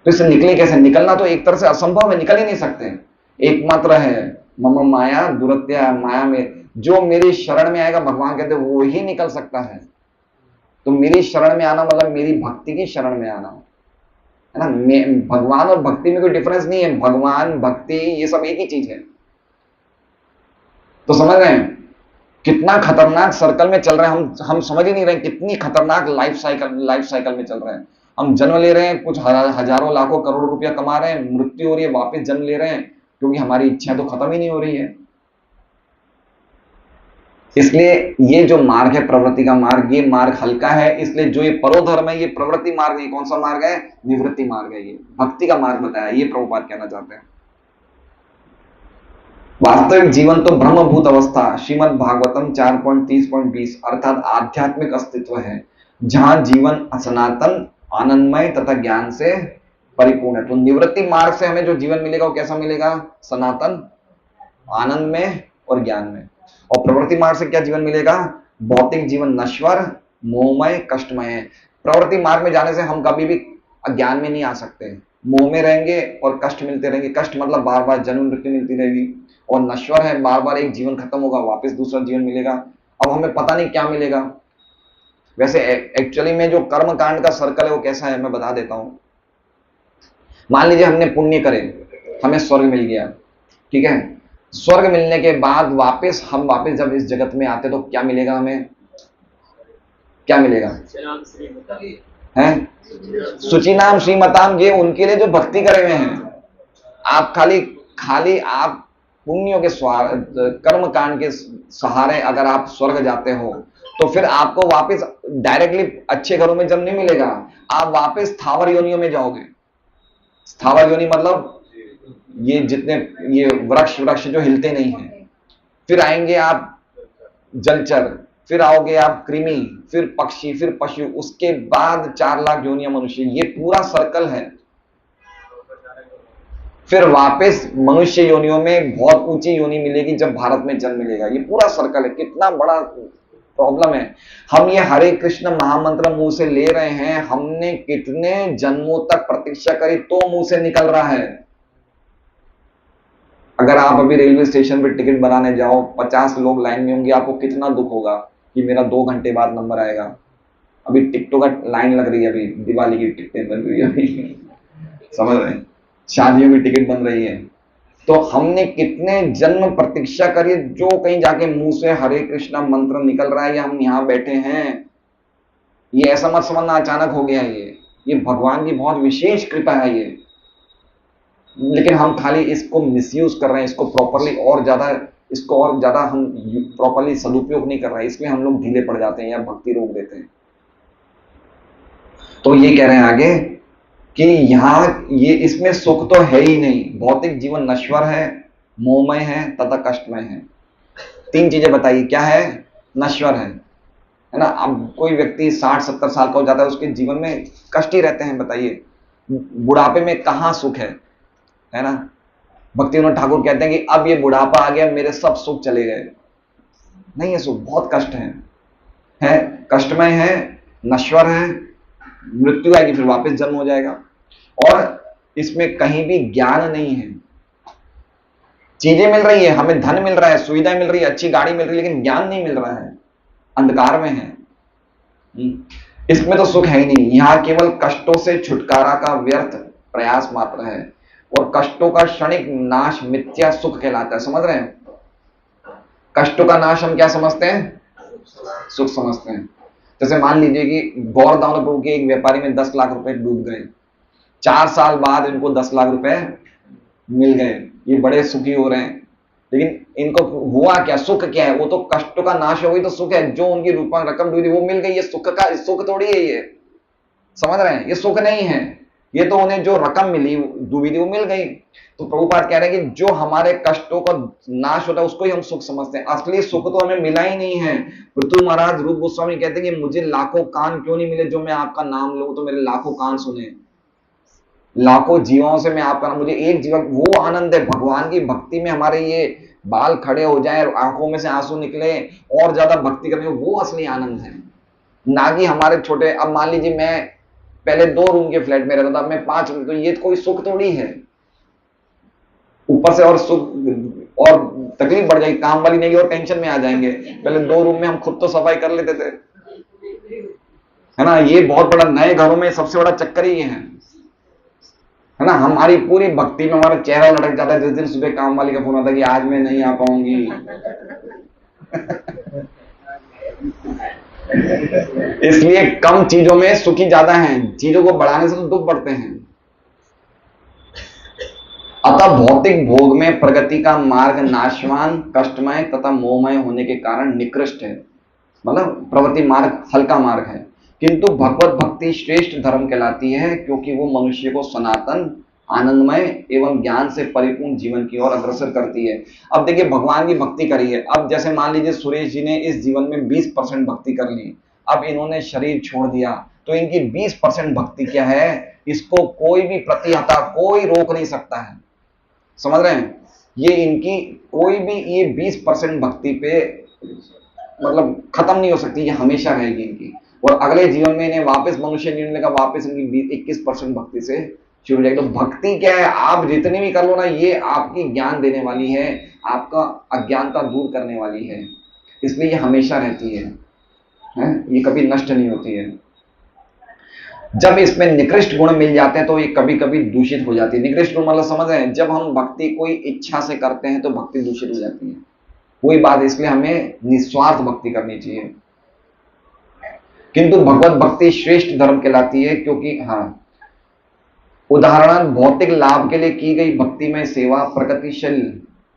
तो इससे निकले कैसे? निकलना तो एक तरह से असंभव है, निकल ही नहीं सकते। एकमात्र है मम माया दुरत्या, माया में जो मेरी शरण में आएगा, भगवान कहते वो ही निकल सकता है। तो मेरी शरण में आना मतलब मेरी भक्ति की शरण में आना है ना। भगवान और भक्ति में कोई डिफरेंस नहीं है, भगवान भक्ति ये सब एक ही चीज है। तो समझ रहे हैं कितना खतरनाक सर्कल में चल रहे हैं हम समझ ही नहीं रहे कितनी खतरनाक लाइफ साइकिल में चल रहे हैं। हम जन्म ले रहे हैं, कुछ हजारों लाखों करोड़ों रुपया कमा रहे हैं, मृत्यु हो रही है, वापस जन्म ले रहे हैं, क्योंकि हमारी इच्छा तो खत्म ही नहीं हो रही है। इसलिए ये जो मार्ग है प्रवृत्ति का मार्ग, ये मार्ग हल्का है। इसलिए जो ये परोधर्म है ये प्रवृत्ति मार्ग नहीं, कौन सा मार्ग है? निवृत्ति मार्ग है। ये भक्ति का मार्ग बताया, ये प्रभुपाद कहना चाहते हैं। वास्तविक जीवन तो ब्रह्मभूत अवस्था, श्रीमद् भागवतम 4.30.20, अर्थात आध्यात्मिक अस्तित्व है जहां जीवन सनातन आनंदमय तथा ज्ञान से परिपूर्ण है। तो निवृत्ति मार्ग से हमें जो जीवन मिलेगा वो कैसा मिलेगा? सनातन, आनंद में और ज्ञान में। और प्रवृत्ति मार्ग से क्या जीवन मिलेगा? भौतिक जीवन नश्वर, मोहमय, कष्टमय है। प्रवृत्ति मार्ग में जाने से हम कभी भी अज्ञान में नहीं आ सकते, मोह में रहेंगे और कष्ट मिलते रहेंगे। कष्ट मतलब बार बार जन्म मृत्यु मिलती रहेगी। और नश्वर है, बार बार एक जीवन खत्म होगा, वापस दूसरा जीवन मिलेगा। अब हमें पता नहीं क्या मिलेगा। वैसे एक्चुअली में जो कर्म कांड का सर्कल है वो कैसा है मैं बता देता हूं। मान लीजिए हमने पुण्य करे, हमें स्वर्ग मिल गया, ठीक है। स्वर्ग मिलने के बाद हम वापस जब इस जगत में आते तो क्या मिलेगा? हमें क्या मिलेगा? हैं? सुचिनाम श्रीमताम, ये उनके लिए जो भक्ति करे हुए हैं। आप खाली आप पुण्यों के कर्म कांड के सहारे अगर आप स्वर्ग जाते हो तो फिर आपको वापस डायरेक्टली अच्छे घरों में जन्म नहीं मिलेगा, आप वापस स्थावर योनियों में जाओगे। स्थावर योनि मतलब ये जितने ये वृक्ष जो हिलते नहीं हैं, फिर आएंगे आप जलचर, फिर आओगे आप कृमि, फिर पक्षी, फिर पशु, उसके बाद 4 लाख योनियां मनुष्य। ये पूरा सर्कल है। फिर वापस मनुष्य योनियों में बहुत ऊंची योनि मिलेगी जब भारत में जन्म मिलेगा। ये पूरा सर्कल है। कितना बड़ा प्रॉब्लम है। हम ये हरे कृष्ण महामंत्र मुंह से ले रहे हैं, हमने कितने जन्मों तक प्रतीक्षा करी तो मुंह से निकल रहा है। अगर आप अभी रेलवे स्टेशन पे टिकट बनाने जाओ, 50 लोग लाइन में होंगे, आपको कितना दुख होगा कि मेरा 2 घंटे बाद नंबर आएगा। अभी टिकटों का लाइन लग रही है, अभी दिवाली की टिकटें बन रही है अभी समझ रहे हैं, शादियों की टिकट बन रही है। तो हमने कितने जन्म प्रतीक्षा करी, जो कहीं जाके मुंह से हरे कृष्णा मंत्र निकल रहा है या हम यहाँ बैठे हैं। ये ऐसा मत समझना अचानक हो गया है, ये भगवान की बहुत विशेष कृपा है ये। लेकिन हम खाली इसको मिसयूज कर रहे हैं, इसको और ज्यादा हम प्रॉपरली सदुपयोग नहीं कर रहे हैं, इसलिए हम लोग ढीले पड़ जाते हैं या भक्ति रोक देते हैं। तो ये कह रहे हैं आगे कि यहाँ ये इसमें सुख तो है ही नहीं। भौतिक जीवन नश्वर है, मोहमय है तथा कष्टमय है। 3 चीजें बताइए, क्या है? नश्वर है ना। अब कोई व्यक्ति 60-70 साल का हो जाता है, उसके जीवन में कष्ट ही रहते हैं। बताइए बुढ़ापे में कहाँ सुख है ना। भक्ति विनोद ठाकुर कहते हैं कि अब ये बुढ़ापा आ गया, मेरे सब सुख चले गए। नहीं है सुख, बहुत कष्ट है कष्टमय है, नश्वर है, मृत्यु आएगी फिर वापस जन्म हो जाएगा। और इसमें कहीं भी ज्ञान नहीं है। चीजें मिल रही है, हमें धन मिल रहा है, सुविधाएं मिल रही है, अच्छी गाड़ी मिल रही है, लेकिन ज्ञान नहीं मिल रहा है, अंधकार में है। इसमें तो सुख है ही नहीं। यहां केवल कष्टों से छुटकारा का व्यर्थ प्रयास मात्र है, और कष्टों का क्षणिक नाश मिथ्या सुख कहलाता है। समझ रहे हैं? कष्टों का नाश हम क्या समझते हैं? सुख समझते हैं। जैसे मान लीजिए कि गौर दानपुर के एक व्यापारी में 10 लाख रुपए डूब गए, 4 साल बाद इनको 10 लाख रुपए मिल गए, ये बड़े सुखी हो रहे हैं। लेकिन इनको हुआ क्या? सुख क्या है? वो तो कष्टों का नाश हो गई तो सुख है। जो उनकी रकम डूबी वो मिल गई, ये सुख थोड़ी है ये। समझ रहे हैं? ये सुख नहीं है, ये तो उन्हें जो रकम मिली डूबी थी वो मिल गई। तो प्रभुपाद कह रहे हैं कि जो हमारे कष्टों का नाश होता है उसको ही हम सुख समझते हैं। असली सुख तो हमें मिला ही नहीं है। पृथु महाराज रूप गोस्वामी कहते हैं कि मुझे लाखों कान क्यों नहीं मिले जो मैं आपका नाम लूं तो मेरे लाखों कान सुने। लाखों जीवों से मैं आपका नाम, मुझे एक जीवन, वो आनंद है भगवान की भक्ति में। हमारे ये बाल खड़े हो जाए, आंखों में से आंसू निकले, और ज्यादा भक्ति करने, वो असली आनंद है। ना कि हमारे छोटे, अब मान लीजिए मैं पहले 2 रूम के फ्लैट में रहता था, अब मैं 5 रूम, तो ये कोई सुख थोड़ी है। ऊपर से और सुख और तकलीफ बढ़ जाएगी, काम वाली नहीं और टेंशन में आ जाएंगे। पहले 2 रूम में हम खुद तो सफाई कर लेते थे, है ना। ये बहुत बड़ा, नए घरों में सबसे बड़ा चक्कर ही है ना। हमारी पूरी भक्ति में हमारा चेहरा लटक जाता है जिस दिन सुबह काम वाली का फोन आता है कि आज मैं नहीं आ पाऊंगी। इसलिए कम चीजों में सुखी ज्यादा है, चीजों को बढ़ाने से तो दुख बढ़ते हैं। अतः भौतिक भोग में प्रगति का मार्ग नाशवान, कष्टमय तथा मोहमय होने के कारण निकृष्ट है, मतलब प्रवृत्ति मार्ग हल्का मार्ग है। किंतु भगवत भक्ति श्रेष्ठ धर्म कहलाती है, क्योंकि वो मनुष्य को सनातन, आनंदमय एवं ज्ञान से परिपूर्ण जीवन की ओर अग्रसर करती है। अब देखिए, भगवान की भक्ति करी है, अब जैसे मान लीजिए सुरेश जी ने इस जीवन में 20% भक्ति कर ली, अब इन्होंने शरीर छोड़ दिया, तो इनकी 20% भक्ति क्या है, इसको कोई भी प्रतिहता, कोई रोक नहीं सकता है। समझ रहे हैं? ये इनकी कोई भी ये 20% भक्ति पे मतलब खत्म नहीं हो सकती, ये हमेशा रहेगी इनकी। और अगले जीवन में इन्हें वापस मनुष्य जीवन का वापस इनकी 21% भक्ति से शुरू हो जाएगी। तो भक्ति क्या है, आप जितनी भी कर लो ना, ये आपकी ज्ञान देने वाली है, आपका अज्ञानता दूर करने वाली है, इसलिए ये हमेशा रहती है, ये कभी नष्ट नहीं होती है। जब इसमें निकृष्ट गुण मिल जाते हैं तो ये कभी कभी दूषित हो जाती है। निकृष्ट गुण मतलब समझ रहे हैं, जब हम भक्ति कोई इच्छा से करते हैं तो भक्ति दूषित हो जाती है, वही बात। इसलिए हमें निस्वार्थ भक्ति करनी चाहिए। किंतु भगवत भक्ति श्रेष्ठ धर्म कहलाती है, क्योंकि उदाहरण भौतिक लाभ के लिए की गई भक्ति में सेवा प्रगतिशील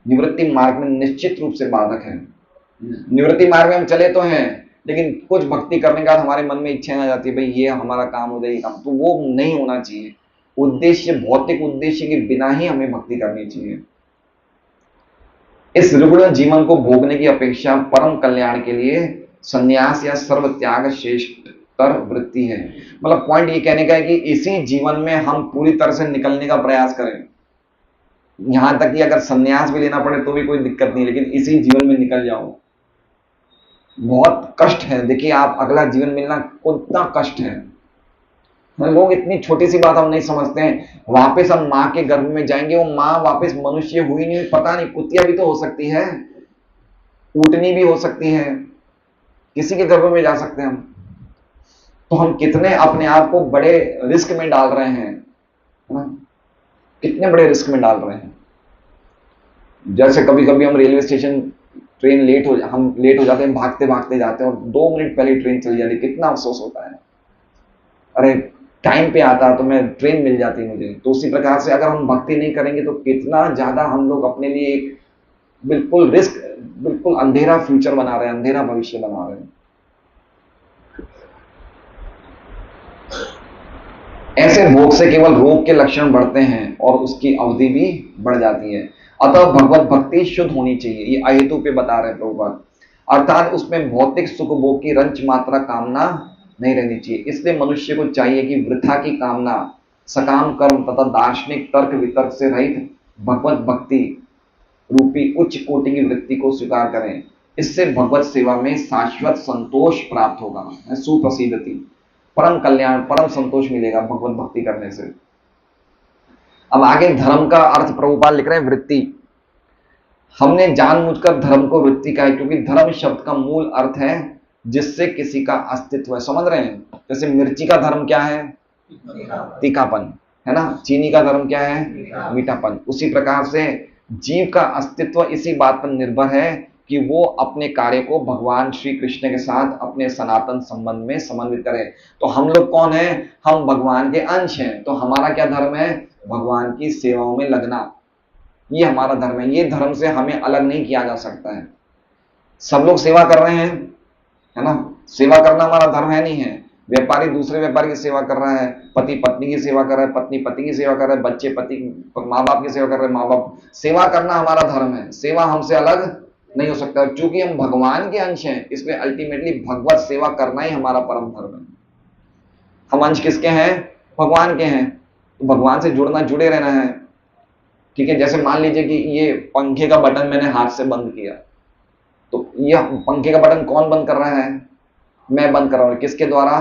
निवृत्ति मार्ग में निश्चित रूप से बाधक है। निवृत्ति मार्ग में हम चले तो हैं, लेकिन कुछ भक्ति करने के बाद हमारे मन में इच्छा आ जाती है, भाई ये हमारा काम हो जाए, काम, तो वो नहीं होना चाहिए। उद्देश्य, भौतिक उद्देश्य के बिना ही हमें भक्ति करनी चाहिए। इस रुग्ण जीवन को भोगने की अपेक्षा परम कल्याण के लिए संन्यास या सर्व त्याग श्रेष्ठतर वृत्ति है। मतलब पॉइंट ये कहने का है कि इसी जीवन में हम पूरी तरह से निकलने का प्रयास करें, यहां तक कि अगर संन्यास भी लेना पड़े तो भी कोई दिक्कत नहीं, लेकिन इसी जीवन में निकल जाओ। बहुत कष्ट है, देखिए आप, अगला जीवन मिलना कितना कष्ट है। लोग इतनी छोटी सी बात हम नहीं समझते हैं। वापस हम माँ के गर्भ में जाएंगे, वो माँ वापस मनुष्य हुई नहीं, पता नहीं, कुतिया भी तो हो सकती है, ऊँटनी भी हो सकती है, किसी के गर्भ में जा सकते हैं हम। तो हम कितने अपने आप को बड़े रिस्क में डाल रहे हैं, कितने बड़े रिस्क में डाल रहे हैं। जैसे कभी कभी हम रेलवे स्टेशन, ट्रेन लेट हो जाते हैं, भागते भागते जाते हैं और 2 मिनट पहले ट्रेन चली जाती है, कितना अफसोस होता है। अरे टाइम पे आता तो मैं ट्रेन मिल जाती मुझे। तो उसी प्रकार से अगर हम भक्ति नहीं करेंगे तो कितना ज्यादा हम लोग अपने लिए एक बिल्कुल रिस्क, बिल्कुल अंधेरा फ्यूचर बना रहे हैं, अंधेरा भविष्य बना रहे हैं। ऐसे भोग से केवल रोग के लक्षण बढ़ते हैं और उसकी अवधि भी बढ़ जाती है। अतः भगवत भक्ति शुद्ध होनी चाहिए, ये अहेतु पे बता रहे हैं प्रभुपाद। अर्थात उसमें भौतिक सुख भोग की रंच मात्रा कामना नहीं रहनी चाहिए। इसलिए मनुष्य को चाहिए कि वृथा की कामना, सकाम कर्म तथा दार्शनिक तर्क वितर्क से रहित भगवत भक्ति रूपी उच्च कोटि की वृत्ति को स्वीकार करें। इससे भगवत सेवा में शाश्वत संतोष प्राप्त होगा, सुप्रसिद्धति, परम कल्याण, परम संतोष मिलेगा भगवत भक्ति करने से। अब आगे धर्म का अर्थ प्रभुपाद लिख रहे हैं वृत्ति। हमने जानबूझकर धर्म को वृत्ति कहा है, क्योंकि धर्म शब्द का मूल अर्थ है जिससे किसी का अस्तित्व है। समझ रहे हैं? जैसे मिर्ची का धर्म क्या है? तीखापन, है ना। चीनी का धर्म क्या है? मीठापन। उसी प्रकार से जीव का अस्तित्व इसी बात पर निर्भर है कि वो अपने कार्य को भगवान श्री कृष्ण के साथ अपने सनातन संबंध में समन्वित करे। तो हम लोग कौन है? हम भगवान के अंश हैं। तो हमारा क्या धर्म है? भगवान की सेवाओं में लगना, ये हमारा धर्म है। ये धर्म से हमें अलग नहीं किया जा सकता है। सब लोग सेवा कर रहे हैं, है ना। सेवा करना हमारा धर्म है, नहीं है। व्यापारी दूसरे व्यापारी की सेवा कर रहा है, पति पत्नी की सेवा कर रहा है, पत्नी पति की सेवा कर रहा है, बच्चे पति माँ बाप की सेवा कर रहे हैं, माँ बाप। सेवा करना हमारा धर्म है, सेवा हमसे अलग नहीं हो सकता। चूंकि हम भगवान के अंश हैं, इसलिए अल्टीमेटली भगवत सेवा करना ही हमारा परम धर्म है। हम अंश किसके हैं? भगवान के हैं। तो भगवान से जुड़ना, जुड़े रहना है। ठीक है, जैसे मान लीजिए कि ये पंखे का बटन मैंने हाथ से बंद किया, तो यह पंखे का बटन कौन बंद कर रहा है? मैं बंद कर रहा हूं। किसके द्वारा?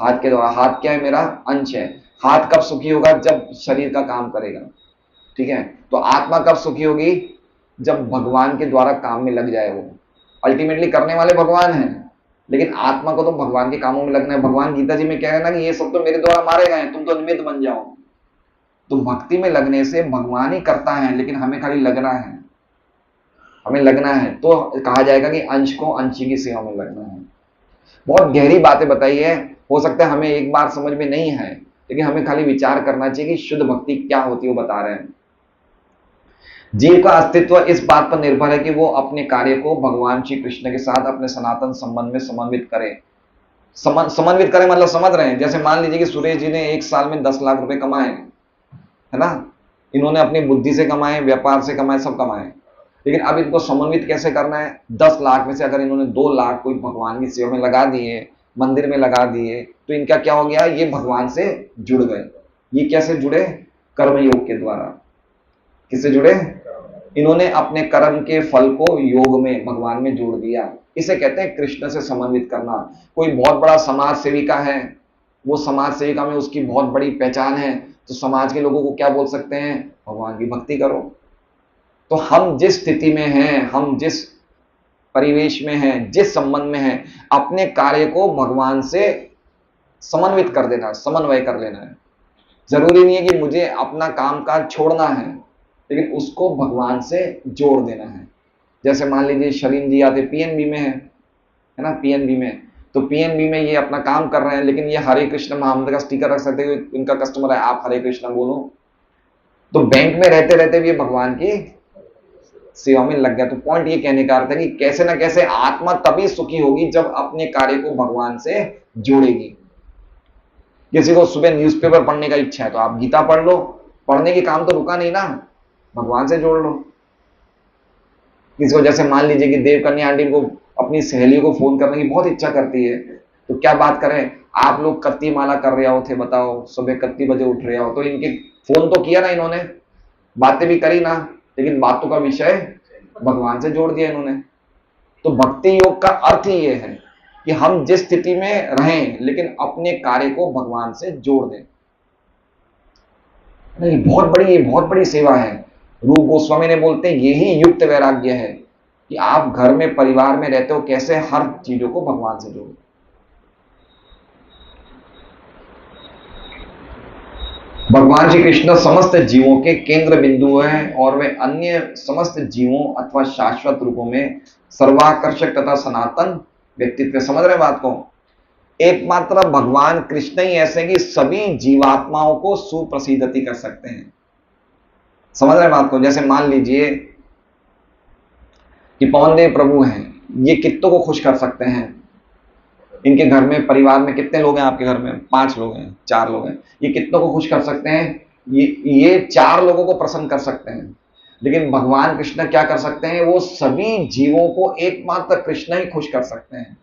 हाथ के द्वारा। हाथ क्या है? मेरा अंश है। हाथ कब सुखी होगा? जब शरीर का काम करेगा। ठीक है, तो आत्मा कब सुखी होगी? जब भगवान के द्वारा काम में लग जाए। वो अल्टीमेटली करने वाले भगवान हैं, लेकिन आत्मा को तो भगवान के कामों में लगना है। भगवान गीता जी में कह रहे हैं ना कि ये सब तो मेरे द्वारा मारे गए हैं, तुम तो निमित्त बन जाओ। तो भक्ति में लगने से भगवान ही करता है, लेकिन हमें खाली लगना है। हमें लगना है तो कहा जाएगा कि अंश को अंशी की सेवा में लगना है। बहुत गहरी बातें बताई है, हो सकता है हमें एक बार समझ में नहीं है, लेकिन हमें खाली विचार करना चाहिए कि शुद्ध भक्ति क्या होती है, वो बता रहे हैं। जीव का अस्तित्व इस बात पर निर्भर है कि वो अपने कार्य को भगवान श्री कृष्ण के साथ अपने सनातन संबंध में समन्वित करे। समन्वित करे मतलब समझ रहे हैं? जैसे मान लीजिए कि सुरेश जी ने एक साल में 10 लाख रुपए कमाए, है ना, इन्होंने अपनी बुद्धि से कमाए, व्यापार से कमाए, सब कमाए, लेकिन अब इनको समन्वित कैसे करना है? 10 लाख में से अगर इन्होंने 2 लाख कोई भगवान की सेवा में लगा दिए, मंदिर में लगा दिए, तो इनका क्या हो गया? ये भगवान से जुड़ गए। ये कैसे जुड़े? कर्मयोग के द्वारा। किससे जुड़े? इन्होंने अपने कर्म के फल को योग में, भगवान में जोड़ दिया। इसे कहते हैं कृष्ण से समन्वित करना। कोई बहुत बड़ा समाज सेविका है, वो समाज सेविका में उसकी बहुत बड़ी पहचान है, तो समाज के लोगों को क्या बोल सकते हैं? भगवान की भक्ति करो। तो हम जिस स्थिति में हैं, हम जिस परिवेश में हैं, जिस संबंध में हैं, अपने कार्य को भगवान से समन्वित कर देना, समन्वय कर लेना है। जरूरी नहीं है कि मुझे अपना कामकाज छोड़ना है, लेकिन उसको भगवान से जोड़ देना है। जैसे मान लीजिए शरीन जी आते पीएनबी में है ना, पीएनबी में, तो पीएनबी में ये अपना काम कर रहे हैं, लेकिन ये हरे कृष्ण महामंत्र का स्टिकर रख सकते हैं, इनका कस्टमर है, आप हरे कृष्ण बोलो। तो बैंक में रहते रहते भी ये भगवान की सेवा में लग गया। तो पॉइंट ये कहने का अर्थ है कि कैसे ना कैसे आत्मा तभी सुखी होगी जब अपने कार्य को भगवान से जोड़ेगी। किसी को सुबह न्यूज़पेपर पढ़ने का इच्छा है तो आप गीता पढ़ लो, पढ़ने की काम तो रुका नहीं ना, भगवान से जोड़ लो। किसी को जैसे मान लीजिए कि देवकन्या आंटी को अपनी सहेलियों को फोन करने की बहुत इच्छा करती है, तो क्या बात करें, आप लोग कत्ती माला कर रहे हो थे, बताओ सुबह कितने बजे उठ रहे हो, तो इनके फोन तो किया ना इन्होंने, बातें भी करी ना, लेकिन बातों का विषय भगवान से जोड़ दिया इन्होंने। तो भक्ति योग का अर्थ ही यह है कि हम जिस स्थिति में रहें, लेकिन अपने कार्य को भगवान से जोड़ दें। नहीं, बहुत बड़ी सेवा है। रूप गोस्वामी ने बोलते हैं यही युक्त वैराग्य है कि आप घर में परिवार में रहते हो, कैसे हर चीजों को भगवान से जोड़ो। भगवान श्री कृष्ण समस्त जीवों के केंद्र बिंदु हैं और वे अन्य समस्त जीवों अथवा शाश्वत रूपों में सर्वाकर्षक तथा सनातन व्यक्तित्व। समझ रहे बात को? एकमात्र भगवान कृष्ण ही ऐसे कि सभी जीवात्माओं को सुप्रसिद्धति कर सकते हैं। समझ रहे बात को? जैसे मान लीजिए कि पवन देव प्रभु हैं, ये कितनों को खुश कर सकते हैं। इनके घर में परिवार में कितने लोग हैं? आपके घर में 5 लोग हैं, 4 लोग हैं, ये कितनों को खुश कर सकते हैं? ये 4 लोगों को प्रसन्न कर सकते हैं। लेकिन भगवान कृष्ण क्या कर सकते हैं? वो सभी जीवों को एकमात्र कृष्ण ही खुश कर सकते हैं।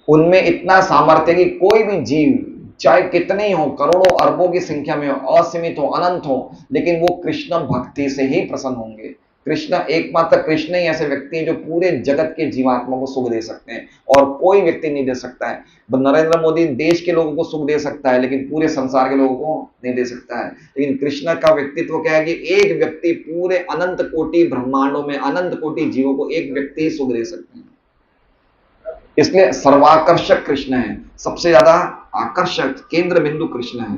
उनमें इतना सामर्थ्य कि कोई भी जीव चाहे कितने ही हो, करोड़ों अरबों की संख्या में हो, असीमित हो, अनंत हो, लेकिन वो कृष्ण भक्ति से ही प्रसन्न होंगे। कृष्ण, एकमात्र कृष्ण ही ऐसे व्यक्ति हैं जो पूरे जगत के जीवात्मा को सुख दे सकते हैं, और कोई व्यक्ति नहीं दे सकता है। नरेंद्र मोदी देश के लोगों को सुख दे सकता है, लेकिन पूरे संसार के लोगों को नहीं दे सकता है। लेकिन कृष्ण का व्यक्तित्व क्या है कि एक व्यक्ति पूरे अनंत कोटि ब्रह्मांडों में अनंत कोटि जीवों को एक व्यक्ति ही सुख दे सकते हैं। इसलिए सर्वाकर्षक कृष्ण है, सबसे ज्यादा आकर्षक केंद्र बिंदु कृष्ण है।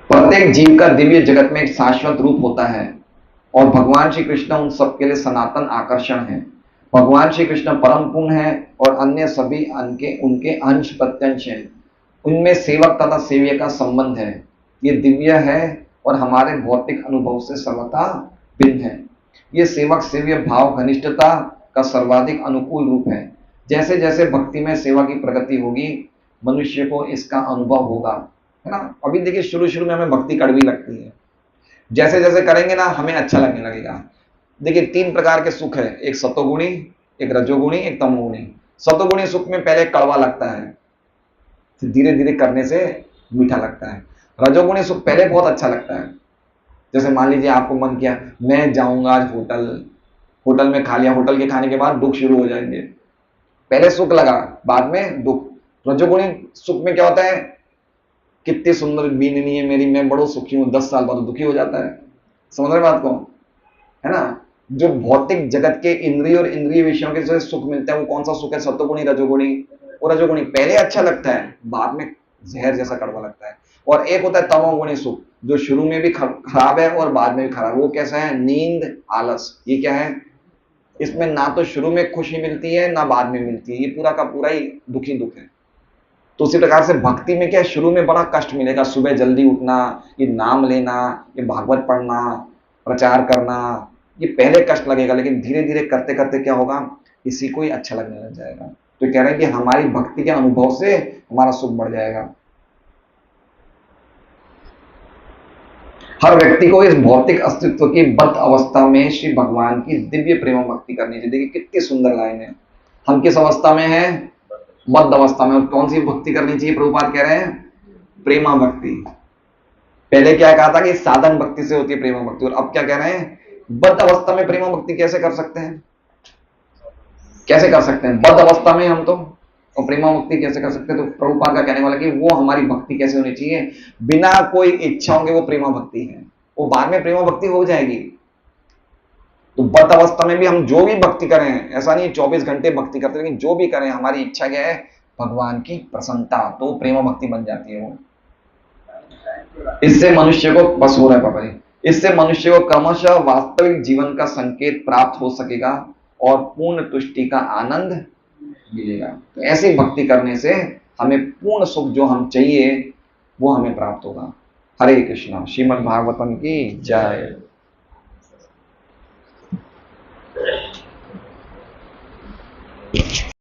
प्रत्येक जीव का दिव्य जगत में एक शाश्वत रूप होता है, और भगवान श्री कृष्ण उन सबके लिए सनातन आकर्षण है। भगवान श्री कृष्ण परम पूर्ण है और अन्य सभी उनके अंश प्रत्यंश हैं। उनमें सेवक तथा सेव्य का संबंध है। ये दिव्य है और हमारे भौतिक अनुभव से सर्वथा भिन्न है। ये सेवक सेव्य भाव घनिष्ठता का सर्वाधिक अनुकूल रूप है। जैसे जैसे भक्ति में सेवा की प्रगति होगी, मनुष्य को इसका अनुभव होगा, है ना। अभी देखिए शुरू में हमें भक्ति कड़वी लगती है, जैसे जैसे करेंगे ना हमें अच्छा लगने लगेगा। देखिए 3 प्रकार के सुख है, एक सतोगुणी, एक रजोगुणी, एक तमोगुणी। सतोगुणी सुख में पहले कड़वा लगता है, फिर धीरे धीरे करने से मीठा लगता है। रजोगुणी सुख पहले बहुत अच्छा लगता है। जैसे मान लीजिए आपको मन किया मैं जाऊंगा आज होटल में खा लिया, होटल के खाने के बाद दुख शुरू हो जाएंगे। पहले सुख लगा, बाद में दुख। रजोगुणी सुख में क्या होता है, कितनी सुंदर बीननी है मेरी, मैं बड़ो सुखी हूं, 10 साल बाद दुखी हो जाता है। समझ रहे बात को, है ना। जो भौतिक जगत के इंद्रिय और इंद्रिय विषयों के जो सुख मिलता है वो कौन सा सुख है, सत्वगुणी रजोगुणी। वो रजोगुणी पहले अच्छा लगता है, बाद में जहर जैसा कड़वा लगता है। और एक होता है तमोगुणी सुख, जो शुरू में भी खराब है और बाद में भी खराब। वो कैसा है, नींद, आलस। ये क्या है, इसमें ना तो शुरू में खुशी मिलती है ना बाद में मिलती है, ये पूरा का पूरा ही दुखी दुख है। तो उसी प्रकार से भक्ति में क्या है, शुरू में बड़ा कष्ट मिलेगा, सुबह जल्दी उठना, ये नाम लेना, ये भागवत पढ़ना, प्रचार करना, ये पहले कष्ट लगेगा, लेकिन धीरे धीरे करते करते क्या होगा, इसी को ही अच्छा लगने लग जाएगा। तो कह रहे हैं कि हमारी भक्ति के अनुभव से हमारा सुख बढ़ जाएगा। हर व्यक्ति को इस भौतिक अस्तित्व की बद्ध अवस्था में श्री भगवान की दिव्य प्रेम भक्ति करनी चाहिए। देखिए कितनी सुंदर लाइन है। हम किस अवस्था में हैं, बद्ध अवस्था में। और कौन सी भक्ति करनी चाहिए, प्रभुपाद कह रहे हैं प्रेमा भक्ति। पहले क्या कहा था कि साधन भक्ति से होती है प्रेमा भक्ति, और अब क्या कह रहे हैं, बद्ध अवस्था में प्रेमा भक्ति कैसे कर सकते हैं, कैसे कर सकते हैं बद्ध अवस्था में हम तो, और प्रेमा भक्ति कैसे कर सकते हैं। तो प्रभुपाद का कहने वाला कि वो हमारी भक्ति कैसे होनी चाहिए, बिना कोई इच्छाओं के वो प्रेमा भक्ति है, वो बाद में प्रेमा भक्ति हो जाएगी। तो बद्ध अवस्था में भी हम जो भी भक्ति करें, ऐसा नहीं 24 घंटे भक्ति करते, लेकिन जो भी करें हमारी इच्छा क्या है, भगवान की प्रसन्नता, तो प्रेमा भक्ति बन जाती है वो। इससे मनुष्य को, बस हो रहा है पापा जी, इससे मनुष्य को क्रमशः वास्तविक जीवन का संकेत प्राप्त हो सकेगा और पूर्ण तुष्टि का आनंद मिलेगा। तो ऐसी भक्ति करने से हमें पूर्ण सुख जो हम चाहिए वो हमें प्राप्त होगा। हरे कृष्णा। श्रीमद् भागवतम की जय।